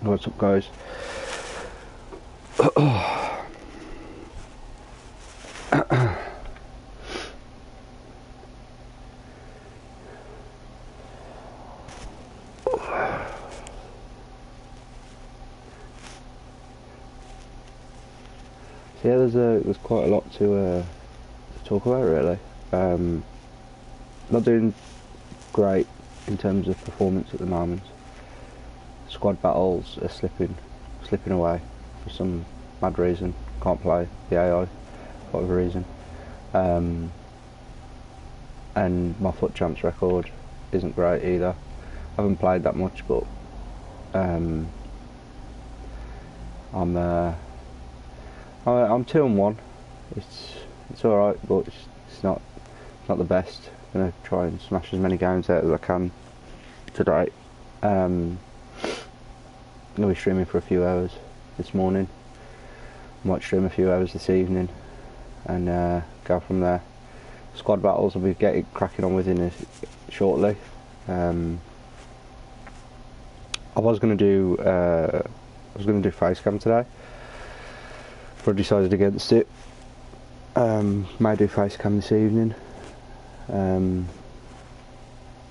What's up, guys? So yeah, there's quite a lot to talk about, really. Not doing great in terms of performance at the moment. Squad battles are slipping away for some mad reason. Can't play the AI for whatever reason. And my FUT Champs record isn't great either. I haven't played that much, but I'm 2-1. It's all right, but it's not the best. I'm gonna try and smash as many games out as I can today. I'm gonna be streaming for a few hours this morning. Might stream a few hours this evening, and go from there. Squad battles I'll be getting cracking on with shortly. I was gonna do facecam today, but I decided against it. May do facecam this evening.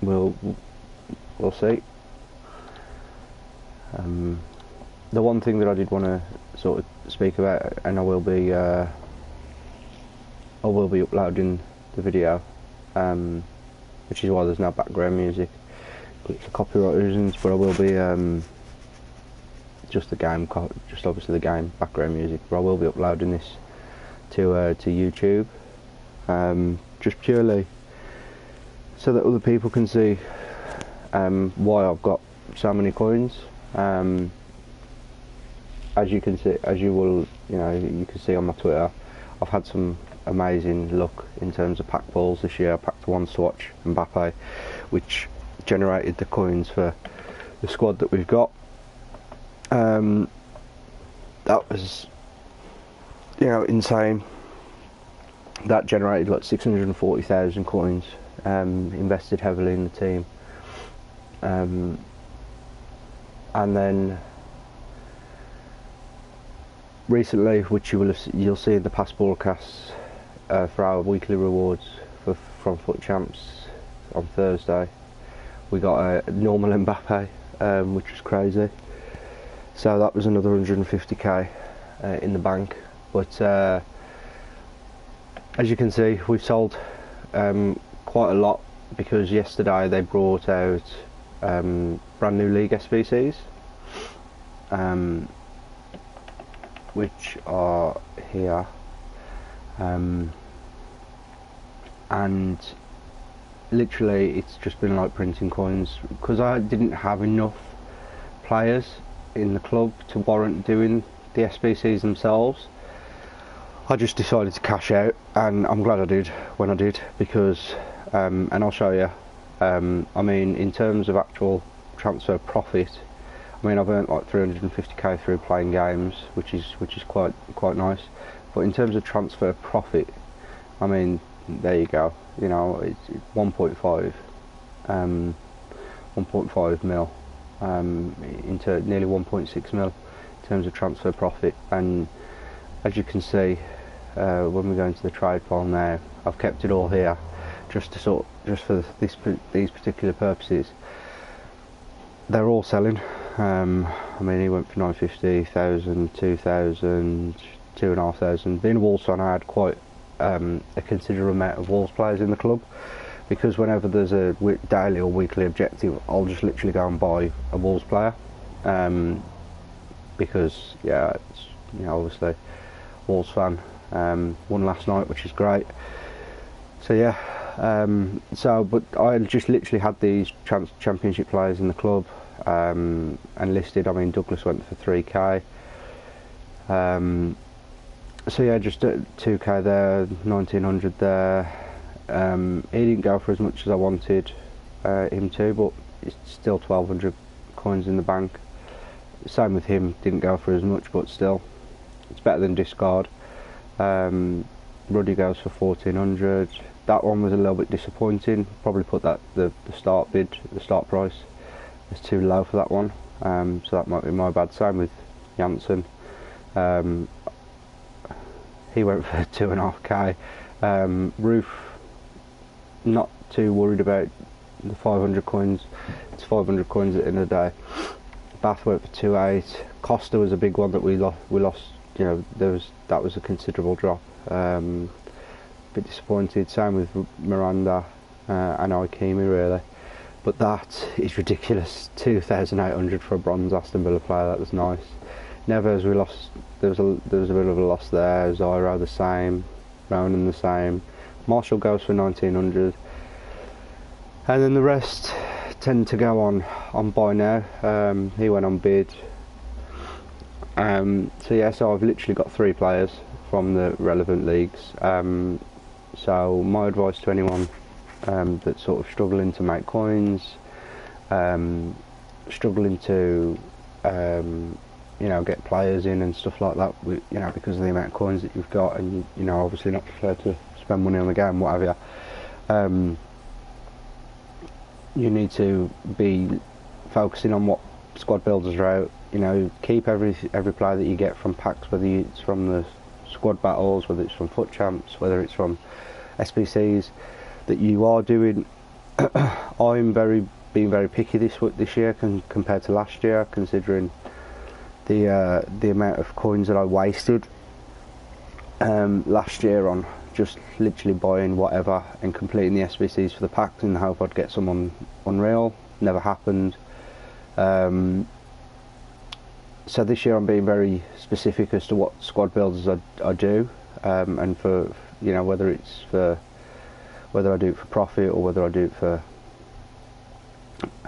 We'll see. The one thing that I did want to sort of speak about, and I will be uploading the video, which is why there's no background music. It's for copyright reasons, but I will be just obviously the game background music. But I will be uploading this to YouTube, just purely so that other people can see why I've got so many coins. As you can see, you can see on my Twitter, I've had some amazing luck in terms of pack balls this year. I packed one Swatch Mbappe, which generated the coins for the squad that we've got. That was, insane. That generated like 640,000 coins. Invested heavily in the team, and then recently, which you'll see in the past broadcasts for our weekly rewards from FUT Champs on Thursday, we got a normal Mbappe, which was crazy. So that was another 150k in the bank. But as you can see, we've sold quite a lot, because yesterday they brought out brand new League SBCs, which are here, and literally it's just been like printing coins, because I didn't have enough players in the club to warrant doing the SBCs themselves. I just decided to cash out, and I'm glad I did when I did, because and I'll show you. I mean, in terms of actual transfer profit, I mean, I've earned like 350k through playing games, which is quite nice. But in terms of transfer profit, I mean, there you go. It's 1.5 mil, into nearly 1.6 mil in terms of transfer profit. And as you can see, when we go into the trade file now, I've kept it all here, just for these particular purposes. They're all selling. I mean, he went for 950,000, 2,000, 2,500. Being a Wolves fan, I had quite a considerable amount of Wolves players in the club, because whenever there's a daily or weekly objective, I'll just literally go and buy a Wolves player, because it's, obviously Wolves fan. Won last night, which is great. So yeah, but I just literally had these championship players in the club, and listed. I mean, Douglas went for 3k. So yeah, just 2k there, 1900 there. He didn't go for as much as I wanted him to, but it's still 1200 coins in the bank. Same with him, didn't go for as much, but still, it's better than discard. Ruddy goes for 1400. That one was a little bit disappointing. Probably put that the start price is too low for that one. so that might be my bad. Same with Janssen. He went for 2.5k. Roof, not too worried about the 500 coins. It's 500 coins at the end of the day. Bath went for 2.8. Costa was a big one that we lost. You know, that was a considerable drop. Bit disappointed. Same with Miranda and Ikemi, really. But that is ridiculous. 2,800 for a bronze Aston Villa player. That was nice. Neves, we lost. There was a bit of a loss there. Zairo the same. Ronan the same. Marshall goes for 1,900. And then the rest tend to go on buy now. He went on bid. So yeah, so I've literally got 3 players from the relevant leagues. So my advice to anyone that's sort of struggling to make coins, struggling to you know, get players in and stuff like that, you know, because of the amount of coins that you've got, and you know, obviously not prepared to spend money on the game, what have you. You need to be focusing on what squad builders are out. You know, keep every player that you get from packs, whether it's from the squad battles, whether it's from FUT Champs, whether it's from SBCs, that you are doing. I'm being very picky this year compared to last year, considering the amount of coins that I wasted last year on just literally buying whatever and completing the SBCs for the packs in the hope I'd get someone unreal. Never happened. So this year I'm being very specific as to what squad builders I do, and for, you know, whether I do it for profit or whether I do it for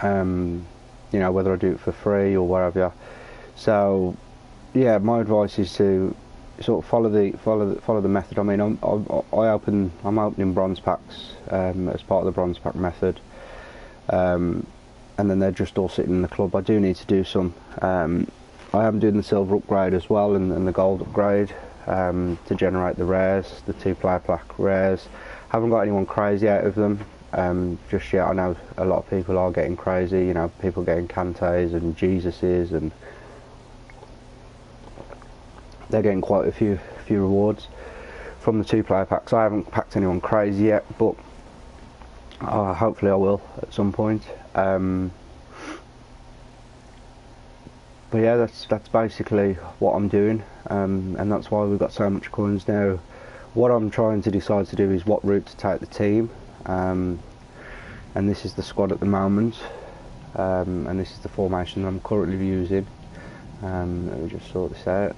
you know, whether I do it for free or whatever. So yeah, my advice is to sort of follow the method. I mean, I'm opening bronze packs as part of the bronze pack method, and then they're just all sitting in the club. I do need to do some. I am doing the silver upgrade as well, and the gold upgrade to generate the rares, the 2-player pack rares. Haven't got anyone crazy out of them just yet. I know a lot of people are getting crazy. You know, people getting Kantes and Jesuses, and they're getting quite a few rewards from the 2-player packs. I haven't packed anyone crazy yet, but hopefully I will at some point. But yeah, that's basically what I'm doing, and that's why we've got so much coins now. What I'm trying to decide to do is what route to take the team, and this is the squad at the moment, and this is the formation I'm currently using. Let me just sort this out.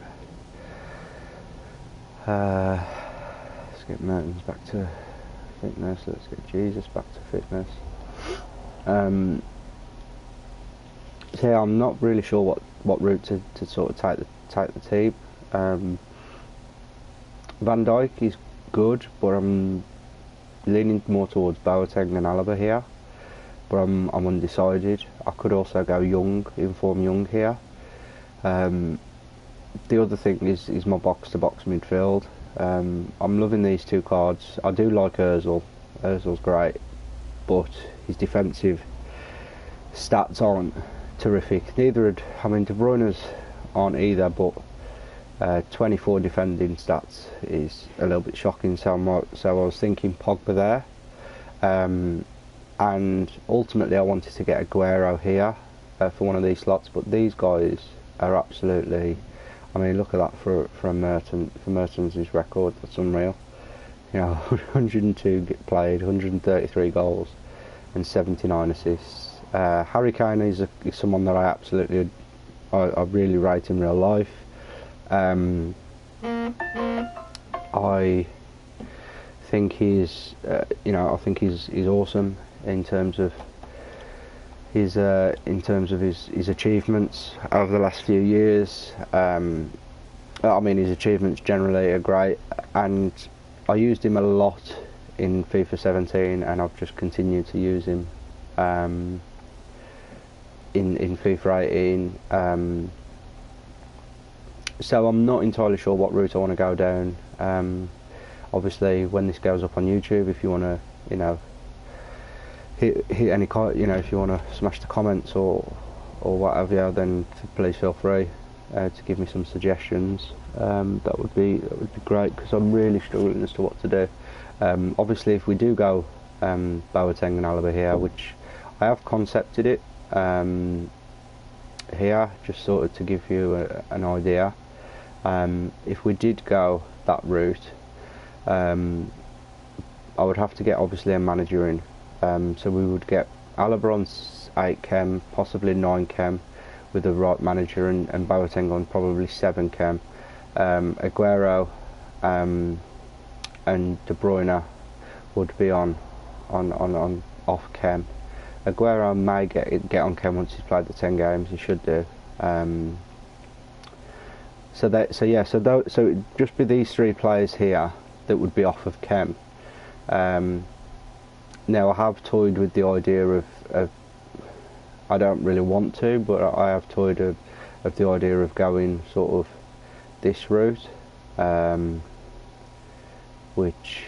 Let's get Mertens back to fitness. Let's get Jesus back to fitness. So yeah, I'm not really sure what route to sort of take the team. Van Dijk is good, but I'm leaning more towards Boateng than Alaba here. But I'm undecided. I could also go inform Young here. The other thing is my box-to-box midfield. I'm loving these 2 cards. I do like Ozil. Ozil's great, but his defensive stats aren't terrific. Neither, I mean, De Bruyne's aren't either, but 24 defending stats is a little bit shocking. So I was thinking Pogba there, and ultimately I wanted to get Aguero here for one of these slots. But these guys are absolutely, I mean, look at that for Mertens' record. That's unreal. You know, 102 played, 133 goals, and 79 assists. Harry Kane is someone that I really rate in real life. I think he's, you know, I think he's awesome in terms of his achievements over the last few years. I mean, his achievements generally are great, and I used him a lot in FIFA 17, and I've just continued to use him in FIFA 18. So I'm not entirely sure what route I want to go down. Obviously, when this goes up on YouTube, if you want to, you know, hit any, you know, if you want to smash the comments or or what have you, then please feel free to give me some suggestions. That would be great, because I'm really struggling as to what to do. Obviously, if we do go Boateng and Alaba here, which I have concepted it here, just sort of to give you an idea. If we did go that route, I would have to get obviously a manager in, so we would get Alaba on 8 chem, possibly 9 chem with the right manager, and Boateng on probably 7 chem. Aguero and De Bruyne would be on off chem. Aguero may get on chem once he's played the 10 games. He should do. So it'd just be these 3 players here that would be off of chem. Now, I have toyed with the idea of I don't really want to, but I have toyed of the idea of going sort of this route, which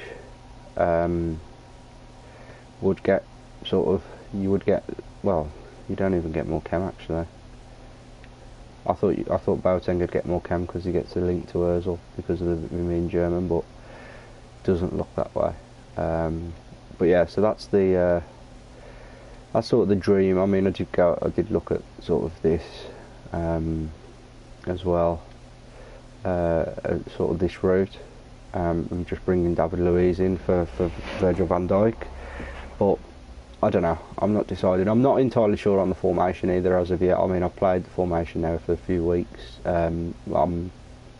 would get sort of, you would get, well, you don't even get more chem actually. I thought Boateng would get more chem because he gets a link to Ozil because of the mean German, but it doesn't look that way. But yeah, so that's sort of the dream. I mean, I did look at sort of this as well, sort of this route. I'm just bringing David Luiz in for Virgil van Dijk, but I don't know. I'm not decided. I'm not entirely sure on the formation either as of yet. I mean, I've played the formation now for a few weeks. I'm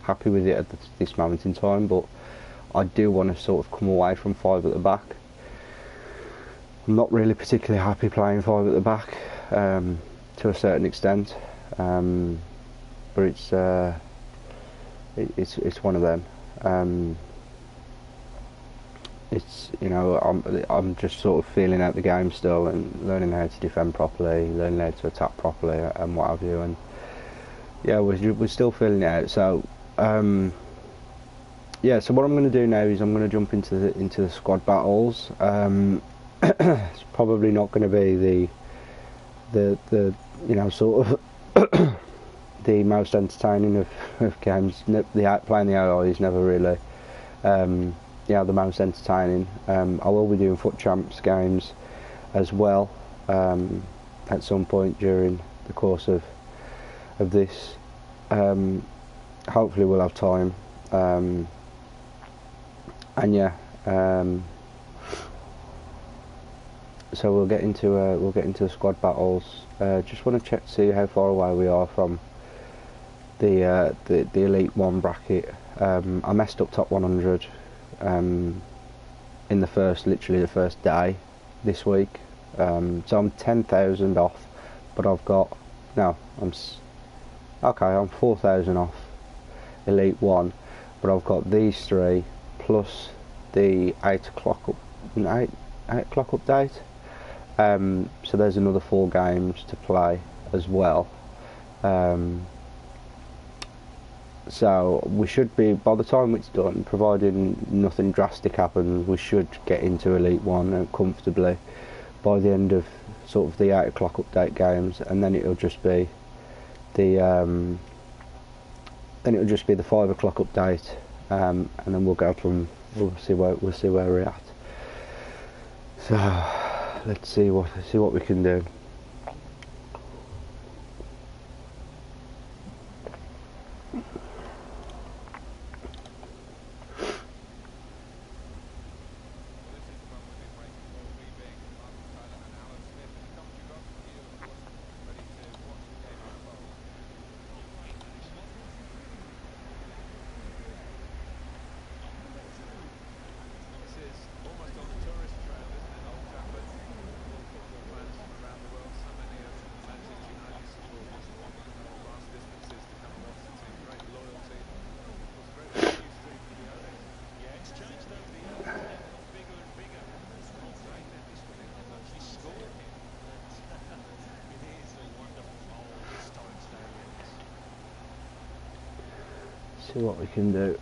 happy with it at this moment in time, but I do want to sort of come away from 5 at the back. I'm not really particularly happy playing 5 at the back to a certain extent, but it's one of them. It's, you know, I'm just sort of feeling out the game still and learning how to defend properly, learning how to attack properly, and what have you. And yeah, we're still feeling it out. So yeah, so what I'm going to do now is I'm going to jump into the squad battles. It's probably not going to be the you know, sort of the most entertaining of games. Playing the AI is never really yeah, the most entertaining. I will be doing FUT Champs games as well at some point during the course of this. Hopefully we'll have time, and yeah, so we'll get into the squad battles. Just want to check to see how far away we are from the Elite 1 bracket. I messed up top 100 in literally the first day this week, so I'm 10,000 off, but I'm 4,000 off Elite 1, but I've got these 3 plus the 8 o'clock update, so there's another 4 games to play as well. So we should be, by the time it's done, providing nothing drastic happens, we should get into Elite 1 comfortably by the end of sort of the 8 o'clock update games, and then it'll just be the 5 o'clock update, and then we'll see where we're at. So let's see what we can do. See what we can do.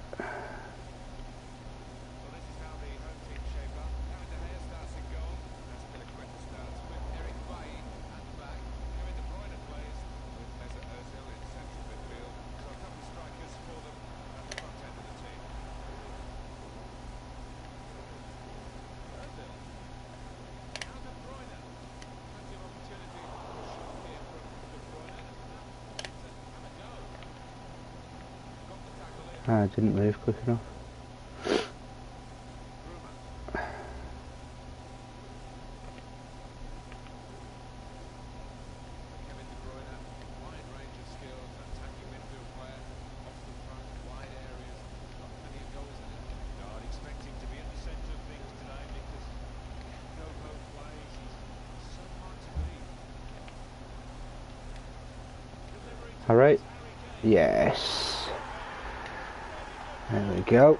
I didn't move quick enough. Alright, yes, there we go.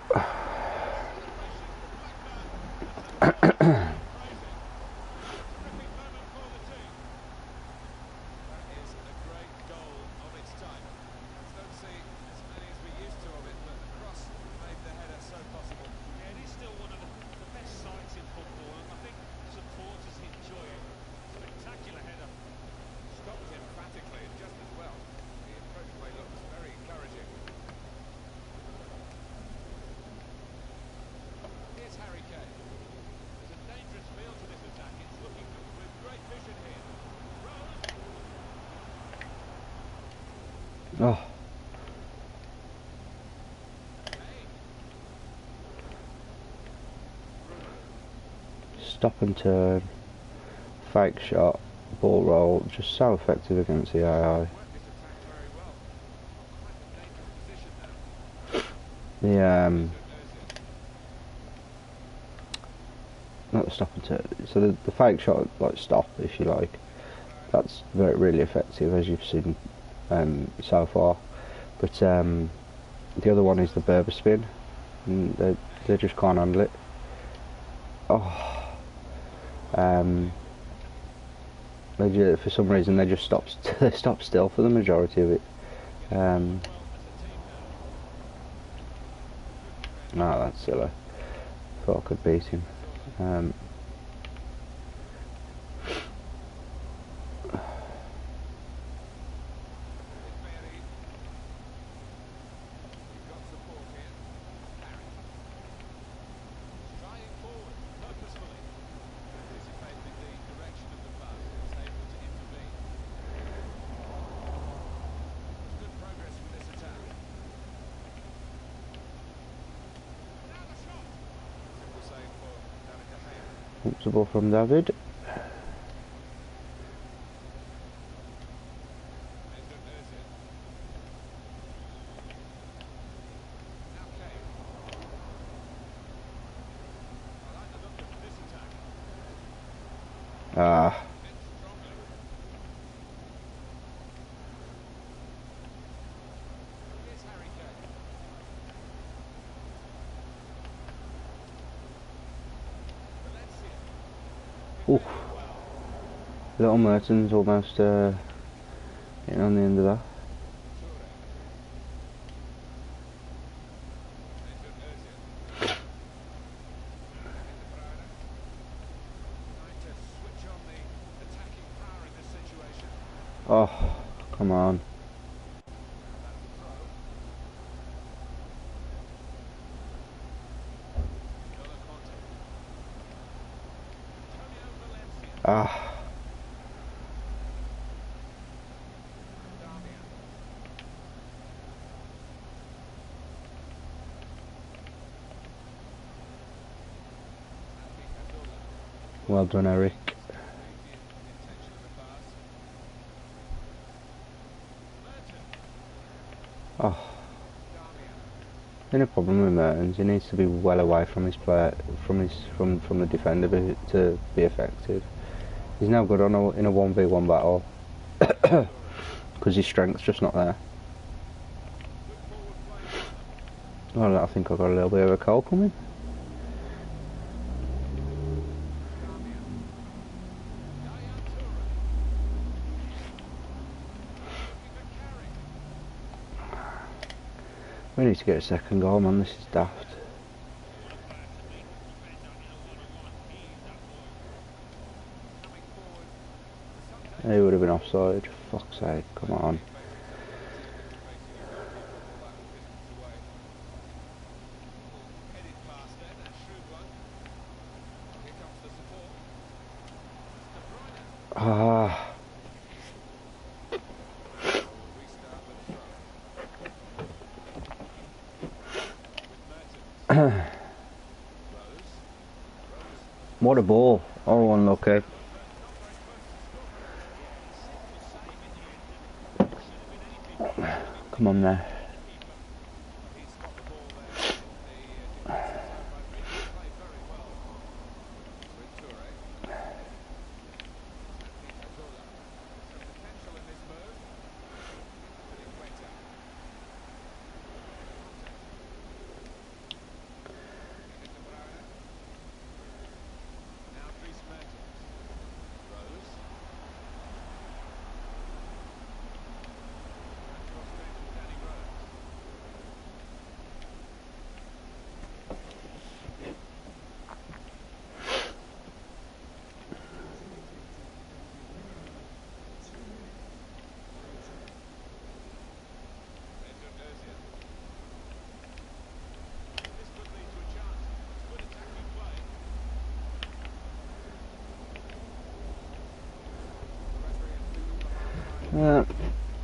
Oh. Stop and turn, fake shot, ball roll, just so effective against the AI. Not the stop and turn, so the fake shot, like stop if you like, that's really effective as you've seen so far, but the other one is the Berber spin, and they just can't handle it. Oh, for some reason they just stop still for the majority of it. No, that's silly. Thought I could beat him. Comfortable from David. Ah. Ooh. Little Merton's almost getting on the end of that. Oh, come on. Ah. Well done, Eric. Oh. No problem with Mertens. He needs to be well away from his player, from the defender to be effective. He's now good in a 1v1 battle because his strength's just not there. Oh, I think I've got a little bit of a call coming. We need to get a second goal, man. This is daft. He would have been offside. Fuck's sake, come on. Ah. What a ball. Oh, unlucky. Come on there.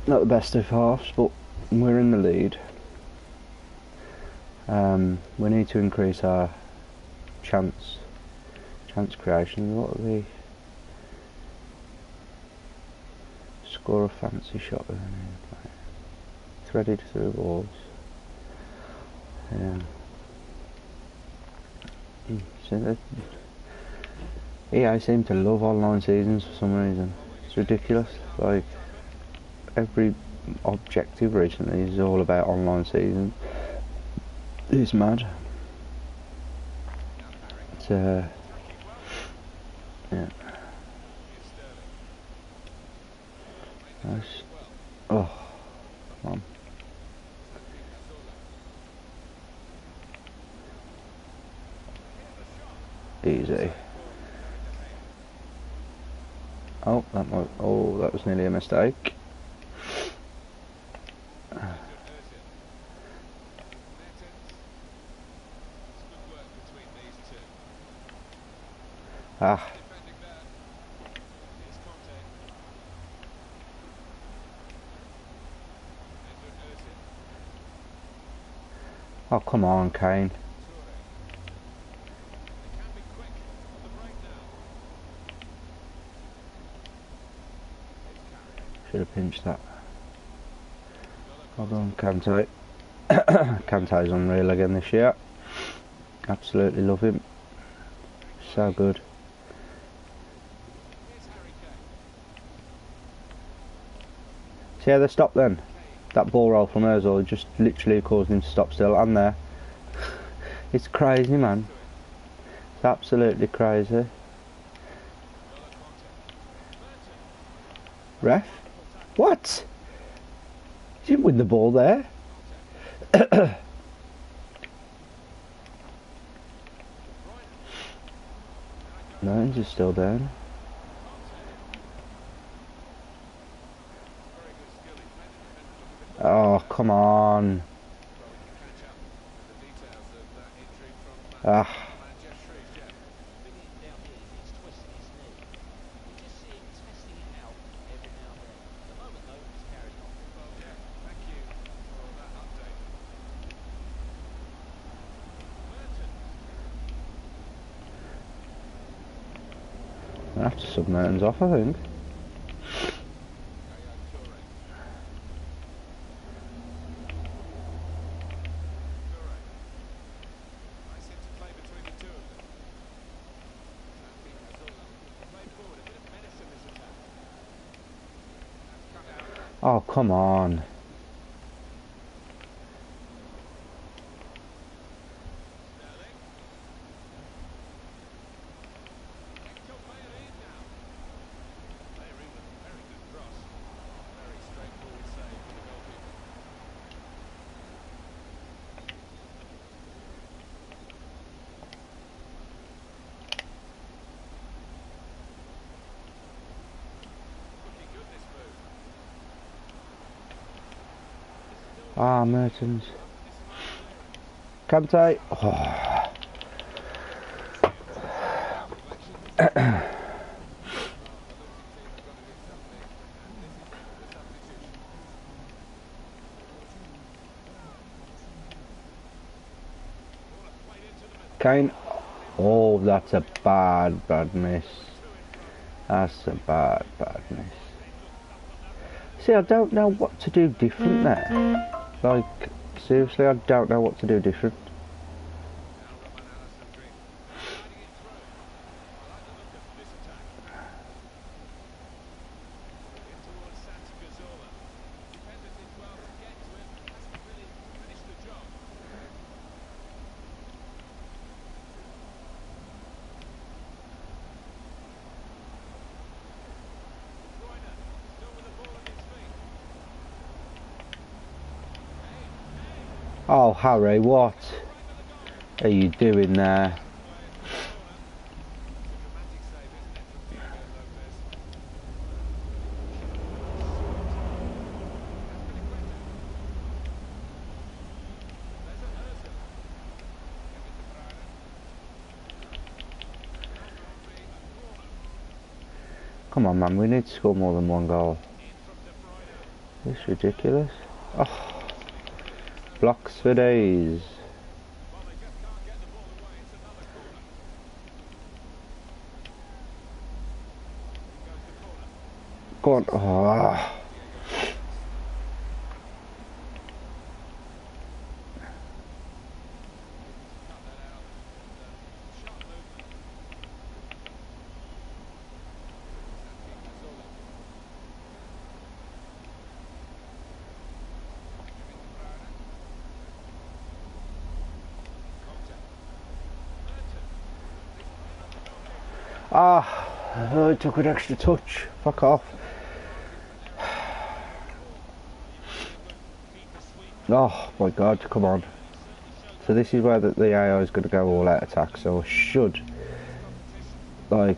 Not the best of halves, but we're in the lead. We need to increase our chance creation. What are the score a fancy shot with an threaded through walls? Yeah. So EA seem to love online seasons for some reason. It's ridiculous. Like every objective recently is all about online season. It's mad. It's yeah. Nice. Oh, come on. Easy. Oh, that was nearly a mistake. Ah. Oh, come on, Kane. Should have pinched that. Hold on, Kante. Kante's unreal again this year. Absolutely love him. So good. See how they stopped then? That ball roll from Ozil just literally caused him to stop still, and there. It's crazy, man. It's absolutely crazy. Ref? What? He didn't win the ball there. No, he's still down. Oh, come on. Ah. I have to sub Mertens off, I think. Oh, come on. Ah, Mertens. Kante. Oh. Kane. Oh, that's a bad miss. That's a bad miss. See, I don't know what to do different there. Like, seriously, I don't know what to do different. Oh, Harry, what are you doing there? Come on, man, we need to score more than one goal. This is ridiculous. Oh, blocks for days. Go on. Oh. Oh, it took an extra touch. Fuck off. Oh my god, come on. So this is where the AI is going to go all out attack, so I should, like,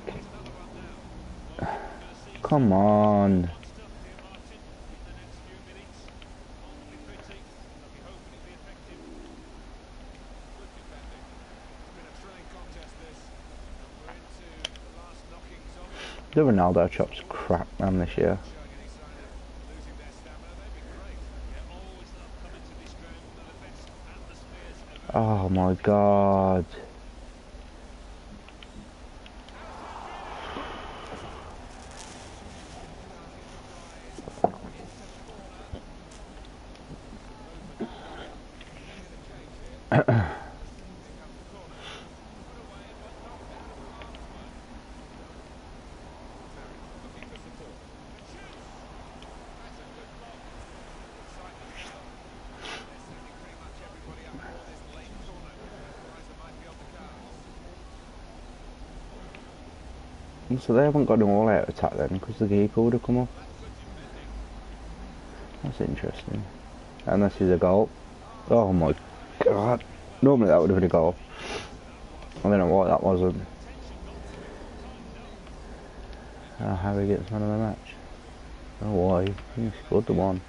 come on. The Ronaldo chop's crap, man, this year. Oh my god. So they haven't got an all-out attack then, because the keeper would have come up. That's interesting. And this is a goal. Oh my god. Normally that would have been a goal. I don't know why that wasn't. Harry gets man of the match. Oh, why? He scored the one.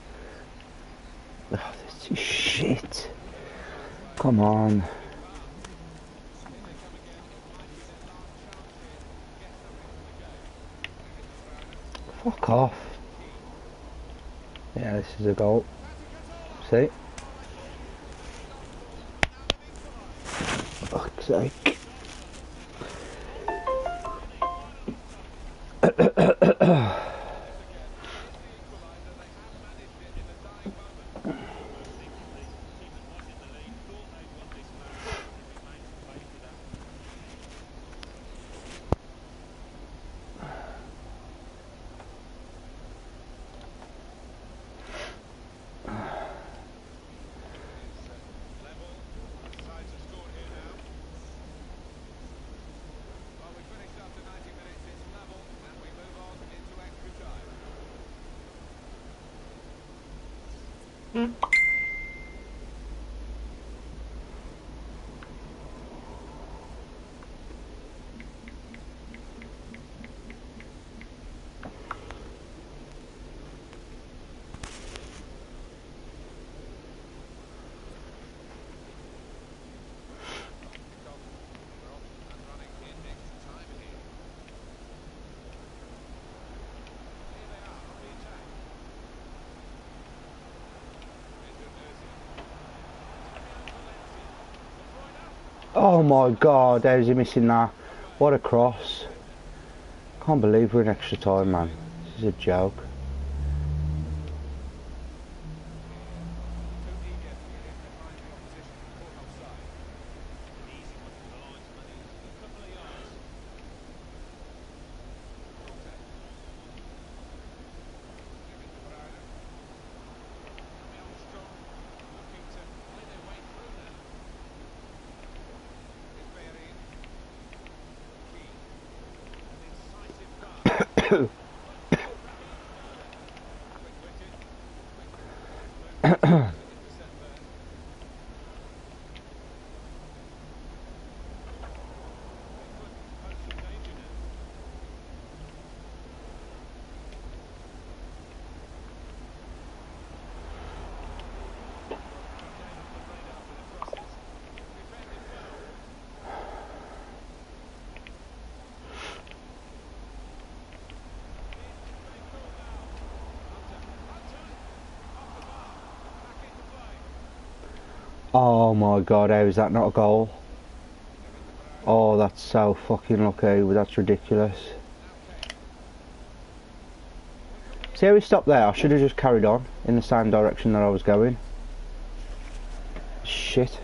Oh, this is shit. Come on. Fuck off. Yeah, this is a goal. See? Fuck's sake. Oh my god, how's he missing that? What a cross. Can't believe we're in extra time, man. This is a joke. Oh my god, how is that not a goal? Oh, that's so fucking lucky. That's ridiculous. See how he stopped there? I should have just carried on in the same direction that I was going. Shit.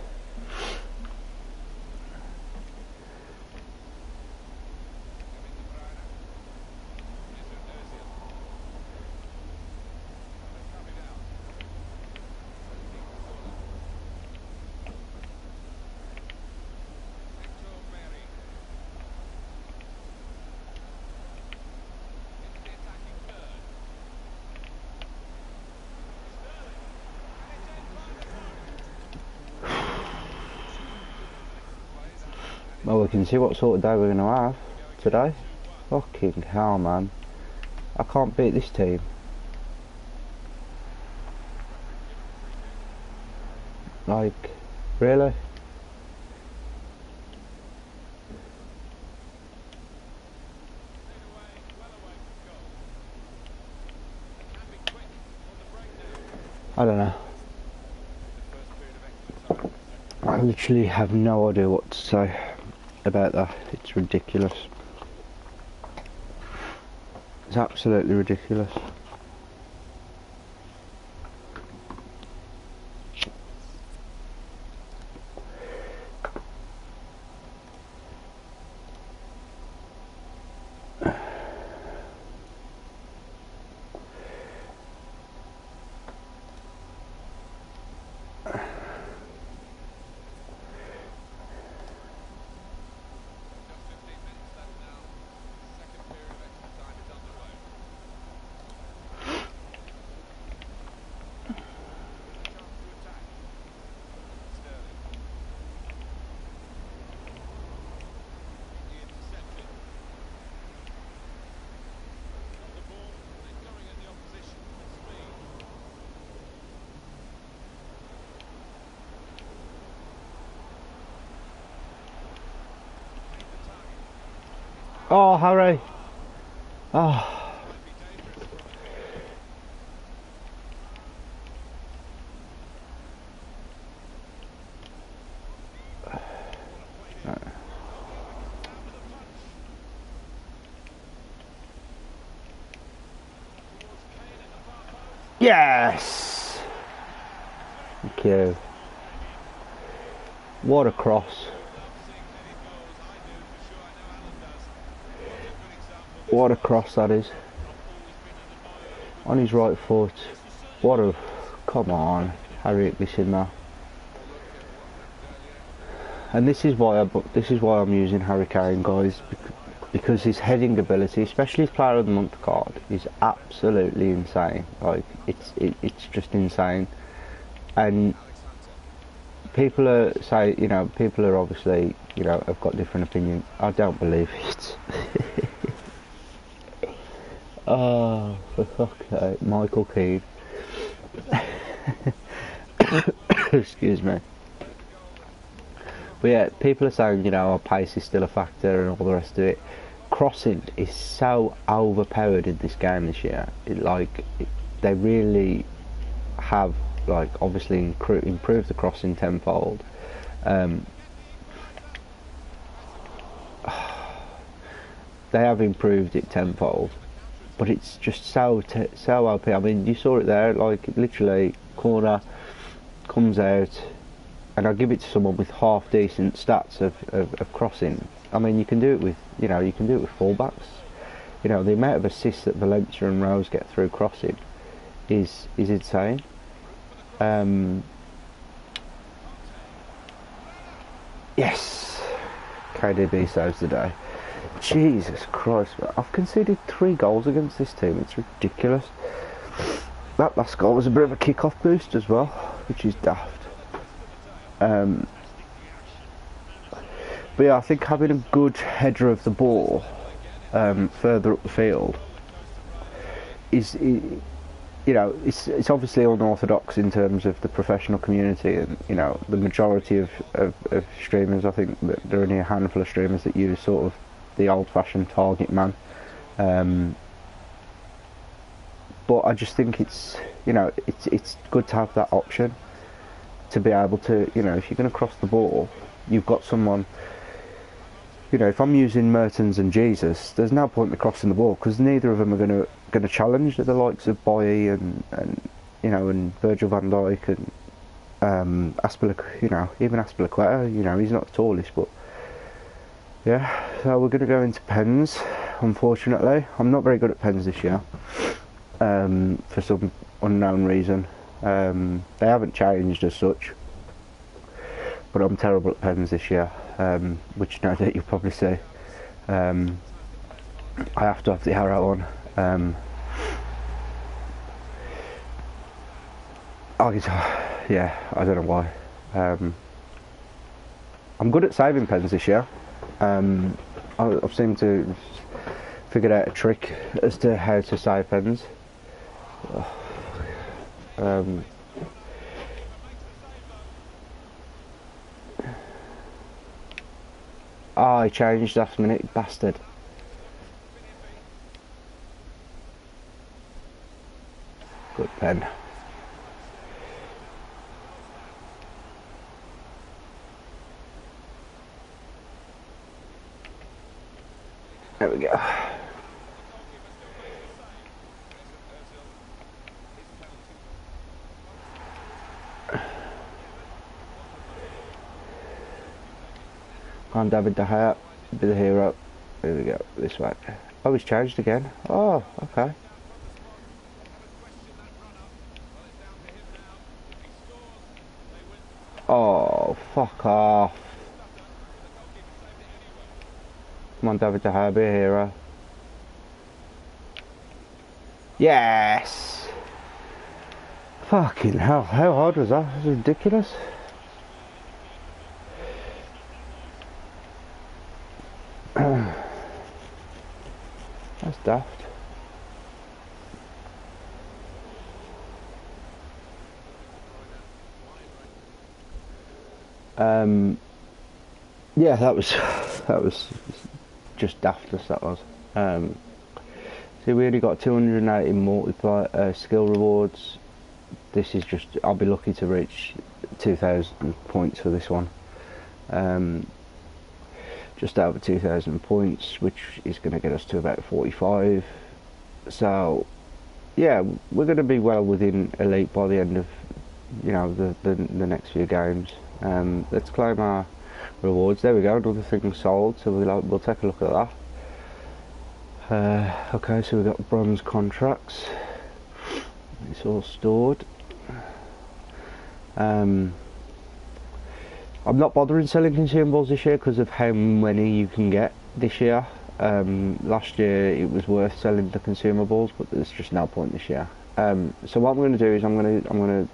Well, we can see what sort of day we're going to have today. Fucking hell, man. I can't beat this team. Like, really? I don't know. I literally have no idea what to say about that. It's ridiculous. It's absolutely ridiculous. Oh, Harry. Oh. Yes! Thank you. What a cross. What a cross that is. On his right foot. What a... Come on. Harry missing that. And this is why I'm using Harry Kane, guys, because his heading ability, especially his Player of the Month card, is absolutely insane. Like, it's just insane. And people are people are obviously, have got different opinions. I don't believe it. Oh, for fuck's sake, Michael Keane. Excuse me. But yeah, people are saying, our pace is still a factor and all the rest of it. Crossing is so overpowered in this game this year. They really have, obviously improved the crossing tenfold. they have improved it tenfold, but it's just so OP. I mean, you saw it there, like literally corner comes out, and I give it to someone with half decent stats of crossing. I mean, you can do it with, you know, you can do it with fullbacks. You know, the amount of assists that Valencia and Rose get through crossing is insane. Yes, KDB saves the day. Jesus Christ, I've conceded 3 goals against this team. It's ridiculous. That last goal was a bit of a kick-off boost as well, which is daft. But yeah, I think having a good header of the ball further up the field is, you know, it's obviously unorthodox in terms of the professional community, and you know, the majority of streamers, I think that there are only a handful of streamers that use sort of the old-fashioned target man. But I just think it's, you know, it's good to have that option to be able to, you know, if you're going to cross the ball, you've got someone. You know, if I'm using Mertens and Jesus, there's no point in crossing the ball because neither of them are going to challenge the likes of Boye and you know, and Virgil van Dijk and you know, even Azpilicueta. You know, he's not the tallest, but yeah. So we're going to go into pens. Unfortunately, I'm not very good at pens this year for some unknown reason. They haven't changed as such, but I'm terrible at pens this year. Which no doubt you'll probably see. I have to have the arrow on. Yeah, I don't know why. I'm good at saving pens this year. I've seemed to figured out a trick as to how to save pens. Oh, I changed last minute, bastard. Good pen. There we go. Come on, David De Gea, be the hero. Here we go, this way. Oh, he's changed again. Oh, okay. Oh, fuck off. Come on, David De Gea, be a hero. Yes! Fucking hell, how hard was that? That was ridiculous. That's daft. Yeah, that was just daftness. That was. See, we only got 280 multiplier skill rewards. This is just. I'll be lucky to reach 2,000 points for this one. Just over 2,000 points, which is going to get us to about 45. So, yeah, we're going to be well within elite by the end of, you know, the next few games. Let's claim our rewards. There we go, another thing sold. So we'll take a look at that. Okay, so we've got bronze contracts. It's all stored. I'm not bothering selling consumables this year because of how many you can get this year. Last year it was worth selling the consumables, but there's just no point this year. So what I'm going to do is I'm going to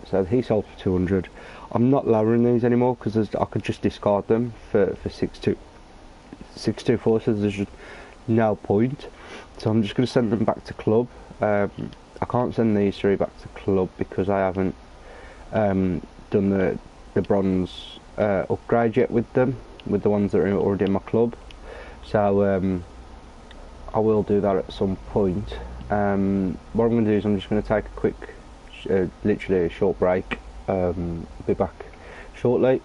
so he sold for 200. I'm not lowering these anymore because I could just discard them for 624. So there's just no point. So I'm just going to send them back to club. I can't send these 3 back to club because I haven't done the bronze upgrade yet with them, with the ones that are already in my club. So I will do that at some point. What I'm going to do is I'm just going to take a quick, literally a short break. Be back shortly.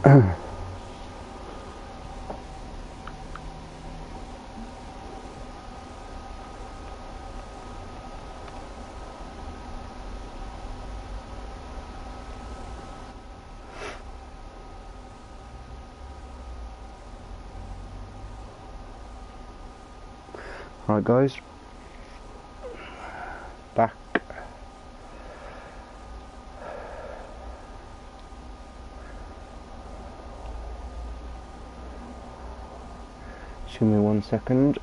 Right guys, back. Just give me 1 second.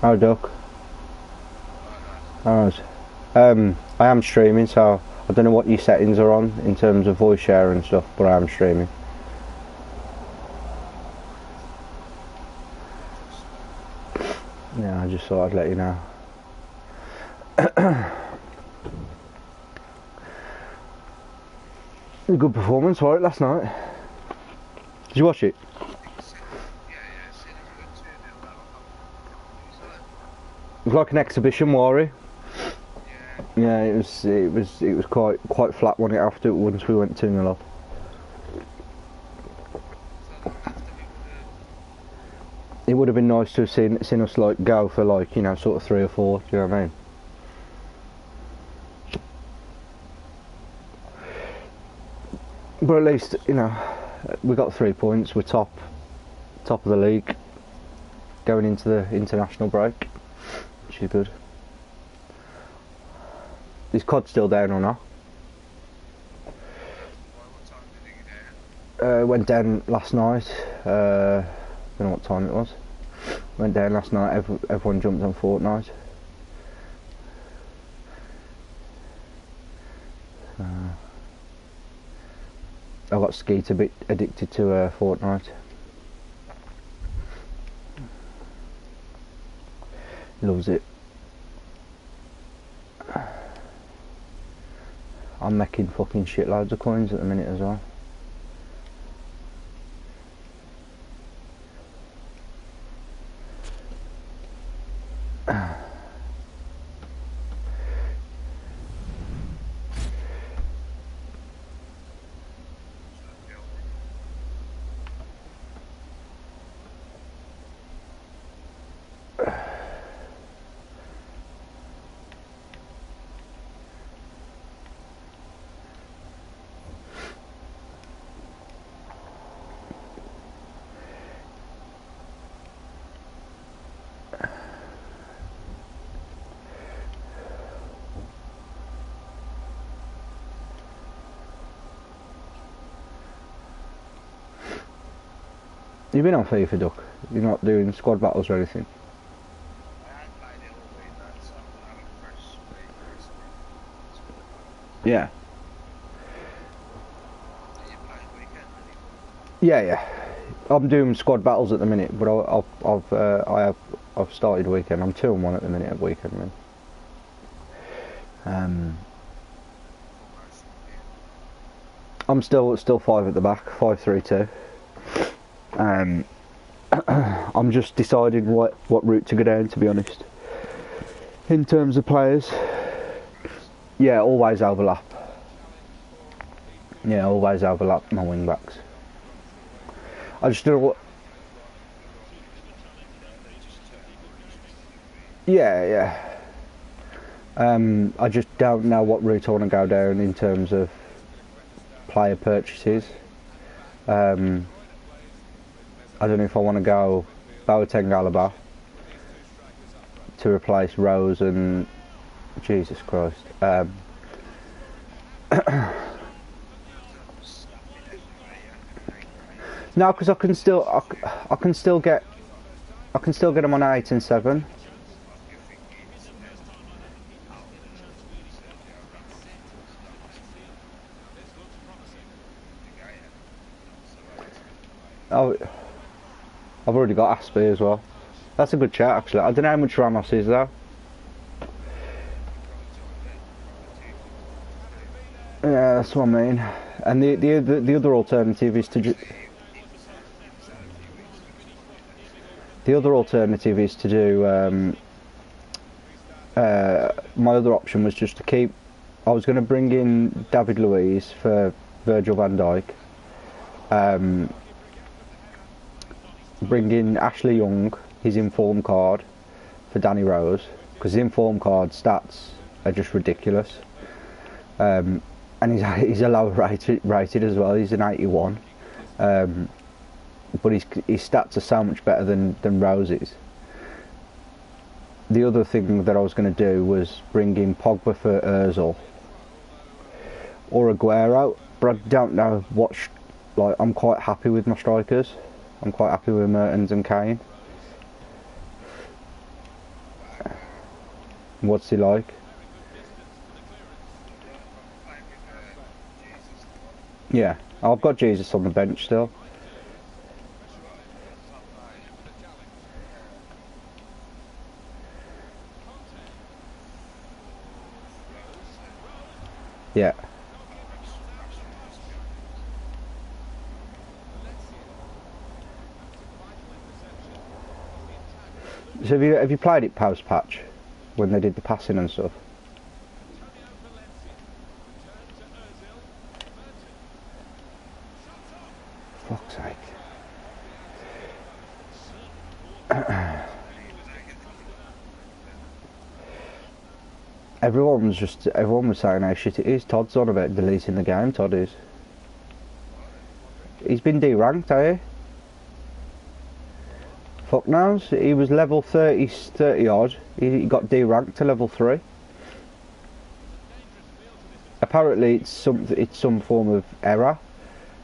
Oh, Duck. Alright. I am streaming, so I don't know what your settings are on in terms of voice share and stuff, but I am streaming. Yeah, I just thought I'd let you know. A good performance for it last night. Did you watch it? It was like an exhibition, Wari. Yeah, it was quite flat on it after once we went 2-0 up. It would have been nice to have seen us like go for like, you know, sort of 3 or 4. Do you know what I mean? But at least, you know, we got 3 points. We're top of the league going into the international break, which is good. Is COD still down or not? Went down last night. Don't know what time it was. Went down last night. Everyone jumped on Fortnite. I got Skeet a bit addicted to Fortnite. Loves it. I'm making fucking shitloads of coins at the minute as well. You've been on FIFA, Duck? You're not doing squad battles or anything? Yeah. Yeah. I'm doing squad battles at the minute, but I've started weekend. I'm 2-1 at the minute at weekend, man. I'm still 5 at the back, 5-3-2. I'm just deciding what route to go down, to be honest. In terms of players, yeah, always overlap. Yeah, always overlap my wing backs. I just don't know what. Yeah. I just don't know what route I want to go down in terms of player purchases. I don't know if I want to go Boateng Alaba to replace Rose and Jesus Christ. No, because I can still get them on 8 and 7. Oh, I've already got Aspie as well. That's a good chat, actually. I don't know how much Ramos is though. Yeah, that's what I mean. And the other alternative is to the other alternative is to do. My other option was just to keep. I was going to bring in David Luiz for Virgil van Dijk. Bring in Ashley Young, his inform card, for Danny Rose, because his inform card stats are just ridiculous. And he's a lower rated as well. He's an 81, but his stats are so much better than Rose's. The other thing that I was going to do was bring in Pogba for Ozil or Aguero, but I don't know what. Like, I'm quite happy with my strikers. I'm quite happy with Mertens and Kane. What's he like? Yeah, I've got Jesus on the bench still. Yeah. So have you played it post patch when they did the passing and stuff? Fuck's sake. Everyone was saying how shit it is. Todd's on about deleting the game. Todd is. He's been deranked, eh? Fuck knows. He was level 30 odd. He got deranked to level 3. Apparently it's some form of error,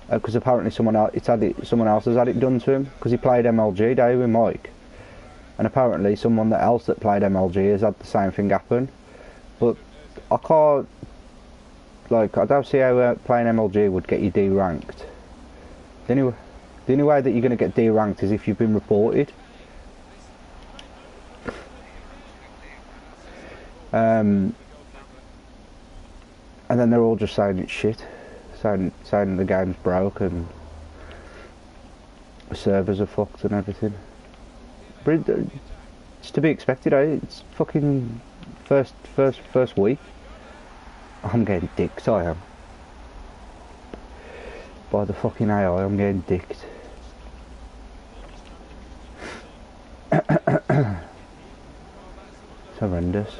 because apparently someone else has had it done to him, because he played MLG day with Mike, and apparently someone else that played MLG has had the same thing happen. But I can't, like, I don't see how playing MLG would get you deranked. The only way that you're going to get deranked is if you've been reported. And then they're all just saying it's shit, saying the game's broke and the servers are fucked and everything. But it's to be expected, eh? It's fucking first week. I'm getting dicked, I am. By the fucking AI, I'm getting dicked. It's horrendous.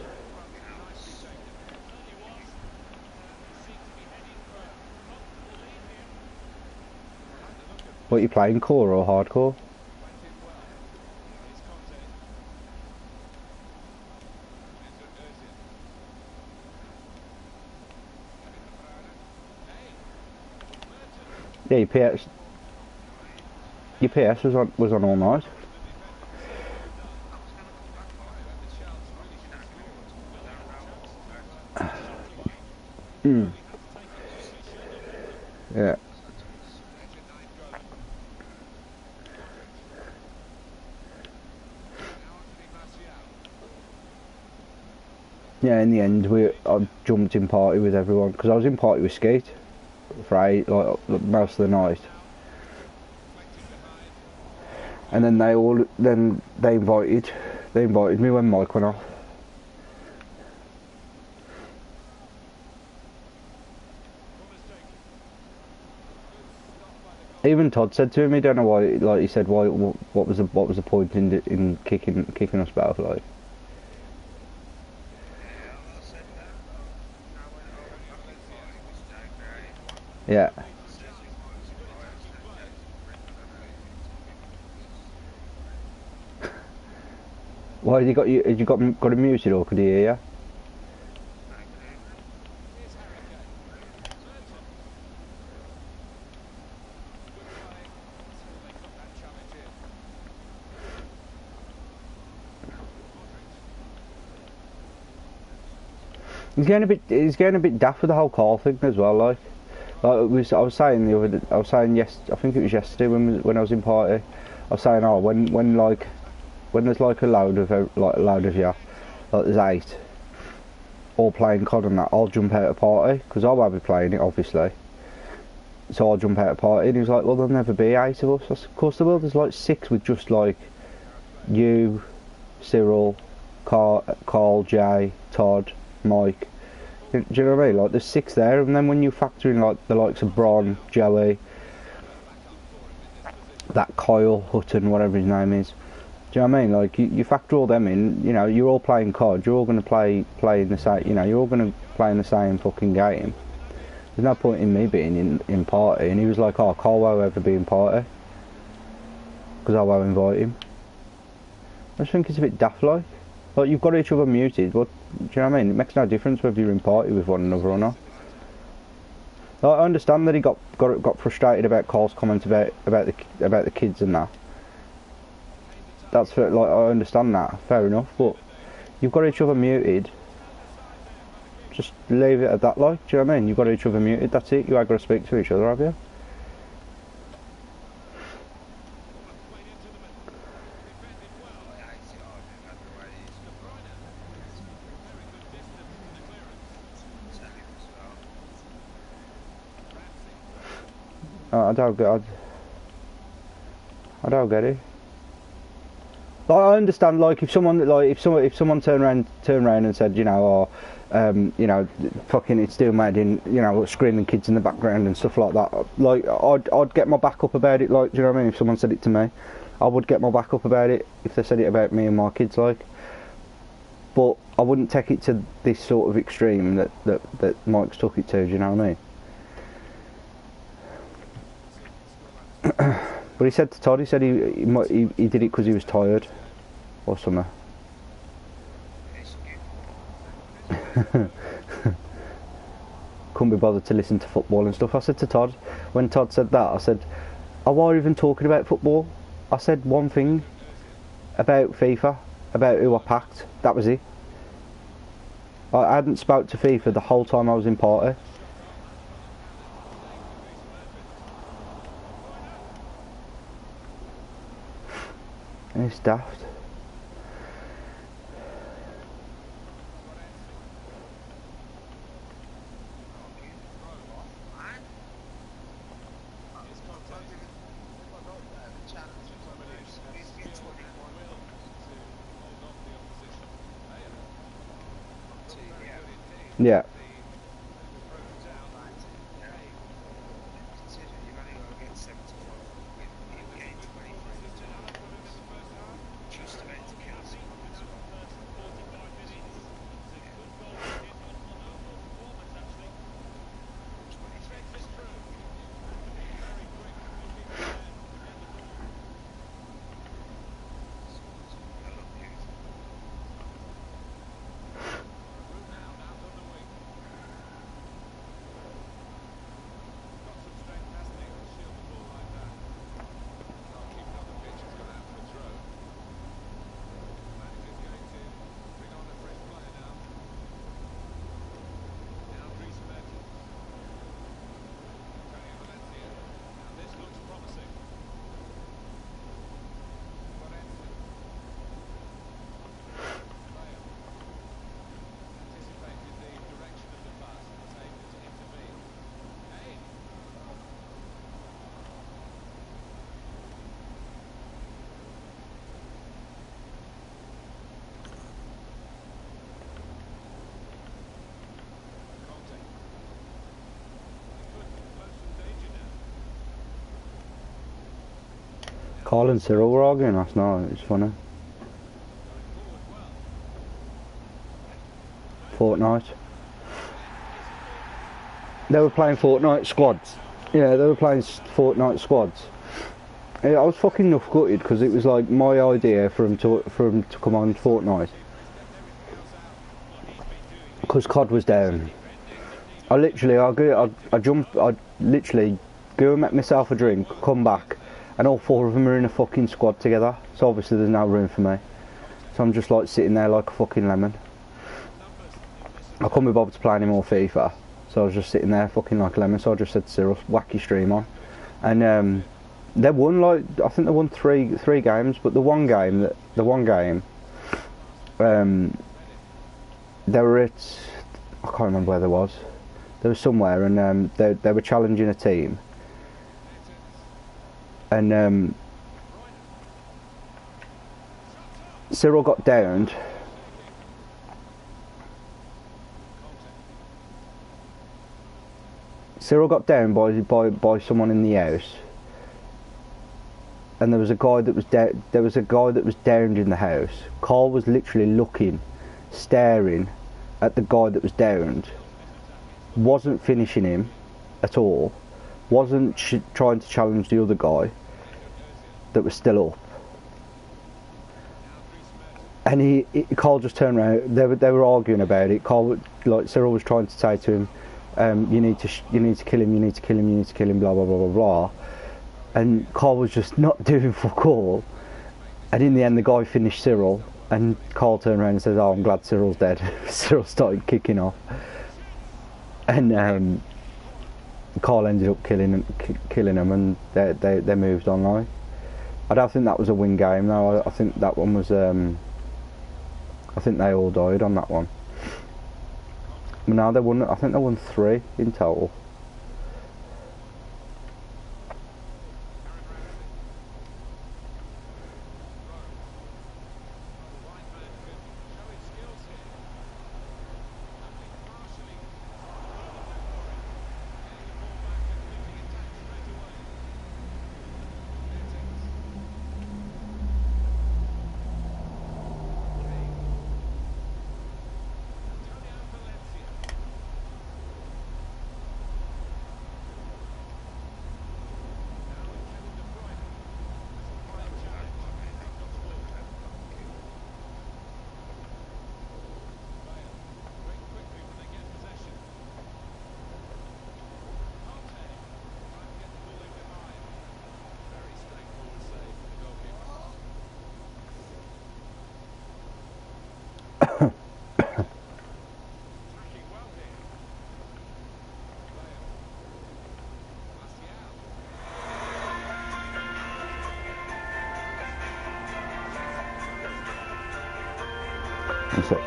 What are you playing, core or hardcore? Yeah, your PS was on all night. Yeah. Yeah, in the end, I jumped in party with everyone, because I was in party with Skate for most of the night, and then they invited me when Mike went off. Even Todd said to him, he don't know why. Like, he said, why? What was the point in kicking us both? Like. Yeah. Why had you got him muted, or could he hear you? He's getting a bit daft with the whole call thing as well. Like I was saying I think it was yesterday when I was in party. I was saying, oh, when there's like a load of you, like there's 8, all playing COD and that, I'll jump out of party, because I won't be playing it, obviously. So I'll jump out of party, and he was like, well, there'll never be 8 of us. I said, of course there will, there's like 6 with just like you, Cyril, Carl, Jay, Todd, Mike. Do you know what I mean? Like, there's 6 there, and then when you factor in like the likes of Bron, Joey, that Kyle Hutton, whatever his name is. Do you know what I mean? Like, you factor all them in, you know, you're all playing COD, you're all going to play in the same, you know, you're all going to play in the same fucking game. There's no point in me being in party. And he was like, oh, Carl won't ever be in party, because I won't invite him. I just think it's a bit daft, like you've got each other muted, but do you know what I mean? It makes no difference whether you're in party with one another or not. Like, I understand that he got frustrated about Carl's comments about the kids and that. That's fair, like, I understand that, fair enough, but you've got each other muted. Just leave it at that, like, do you know what I mean? You've got each other muted, that's it, you ain't got to speak to each other, have you? I don't get it. Like, I understand, like, if someone turned around and said, you know, you know, fucking it's still made in, you know, screaming kids in the background and stuff like that, like, I'd get my back up about it, like, do you know what I mean? If someone said it to me, I would get my back up about it if they said it about me and my kids, like. But I wouldn't take it to this sort of extreme that Mike's took it to, do you know what I mean? But he said to Todd, he said he did it because he was tired, or something. Couldn't be bothered to listen to football and stuff. I said to Todd, when Todd said that, I said, I wasn't even talking about football. I said one thing about FIFA, about who I packed. That was it. I hadn't spoke to FIFA the whole time I was in party. And it's daft. Yeah. Carl and Cyril were arguing last night, it's funny. Fortnite. They were playing Fortnite squads. Yeah, they were playing Fortnite squads. Yeah, I was fucking enough gutted because it was like my idea for him to come on Fortnite. Because COD was down. I'd literally go and make myself a drink, come back, and all 4 of them are in a fucking squad together. So obviously there's no room for me. So I'm just like sitting there like a fucking lemon. I couldn't be bothered to play any more FIFA. So I was just sitting there fucking like a lemon. So I just said to Cyril, whack your stream on. And they won, like, I think they won three games, but the one game, they were at I can't remember where they was. They were somewhere, and they were challenging a team, and Cyril got downed. Cyril got downed by someone in the house, and there was a guy that was downed in the house. Carl was literally looking, staring at the guy that was downed. Wasn't finishing him at all. Wasn't trying to challenge the other guy that was still up. And Carl just turned around. They were arguing about it. Carl, like Cyril, was trying to say to him, you need to kill him. You need to kill him. You need to kill him. Blah blah blah blah blah. And Carl was just not doing fuck all. And in the end, the guy finished Cyril. And Carl turned around and said, "Oh, I'm glad Cyril's dead." Cyril started kicking off, and Carl ended up killing him, and they moved on. Like, I don't think that was a win game though. I think that one was. I think they all died on that one. But now they won. I think they won 3 in total.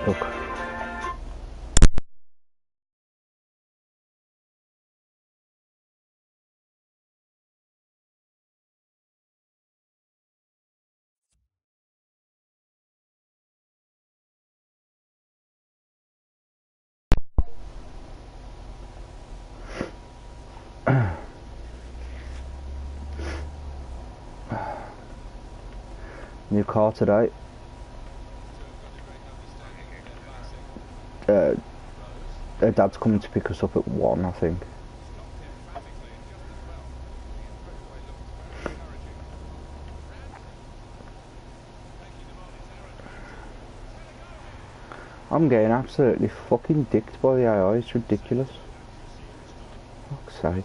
Look. New car today. Her dad's coming to pick us up at 1, I think. I'm getting absolutely fucking dicked by the AI. It's ridiculous. Fuck's sake.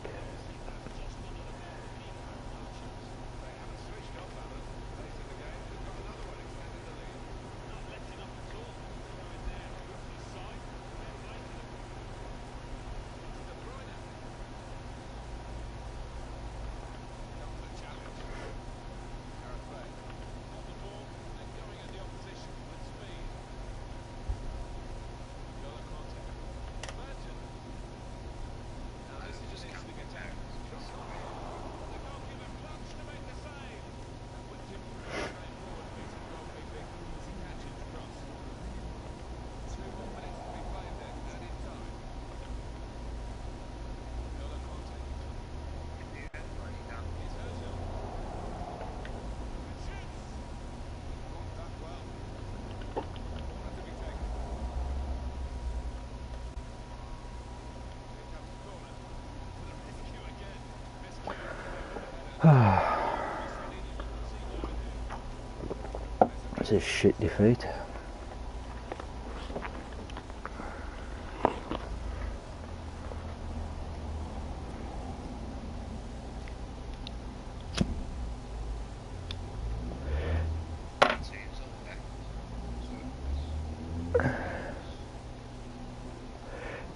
That's a shit defeat.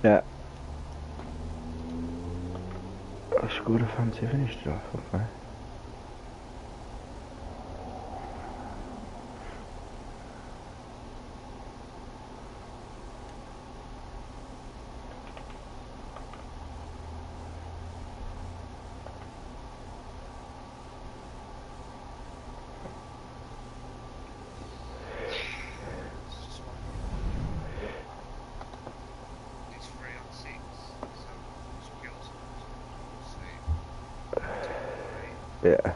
Yeah. I scored a fancy finish off, okay. Yeah.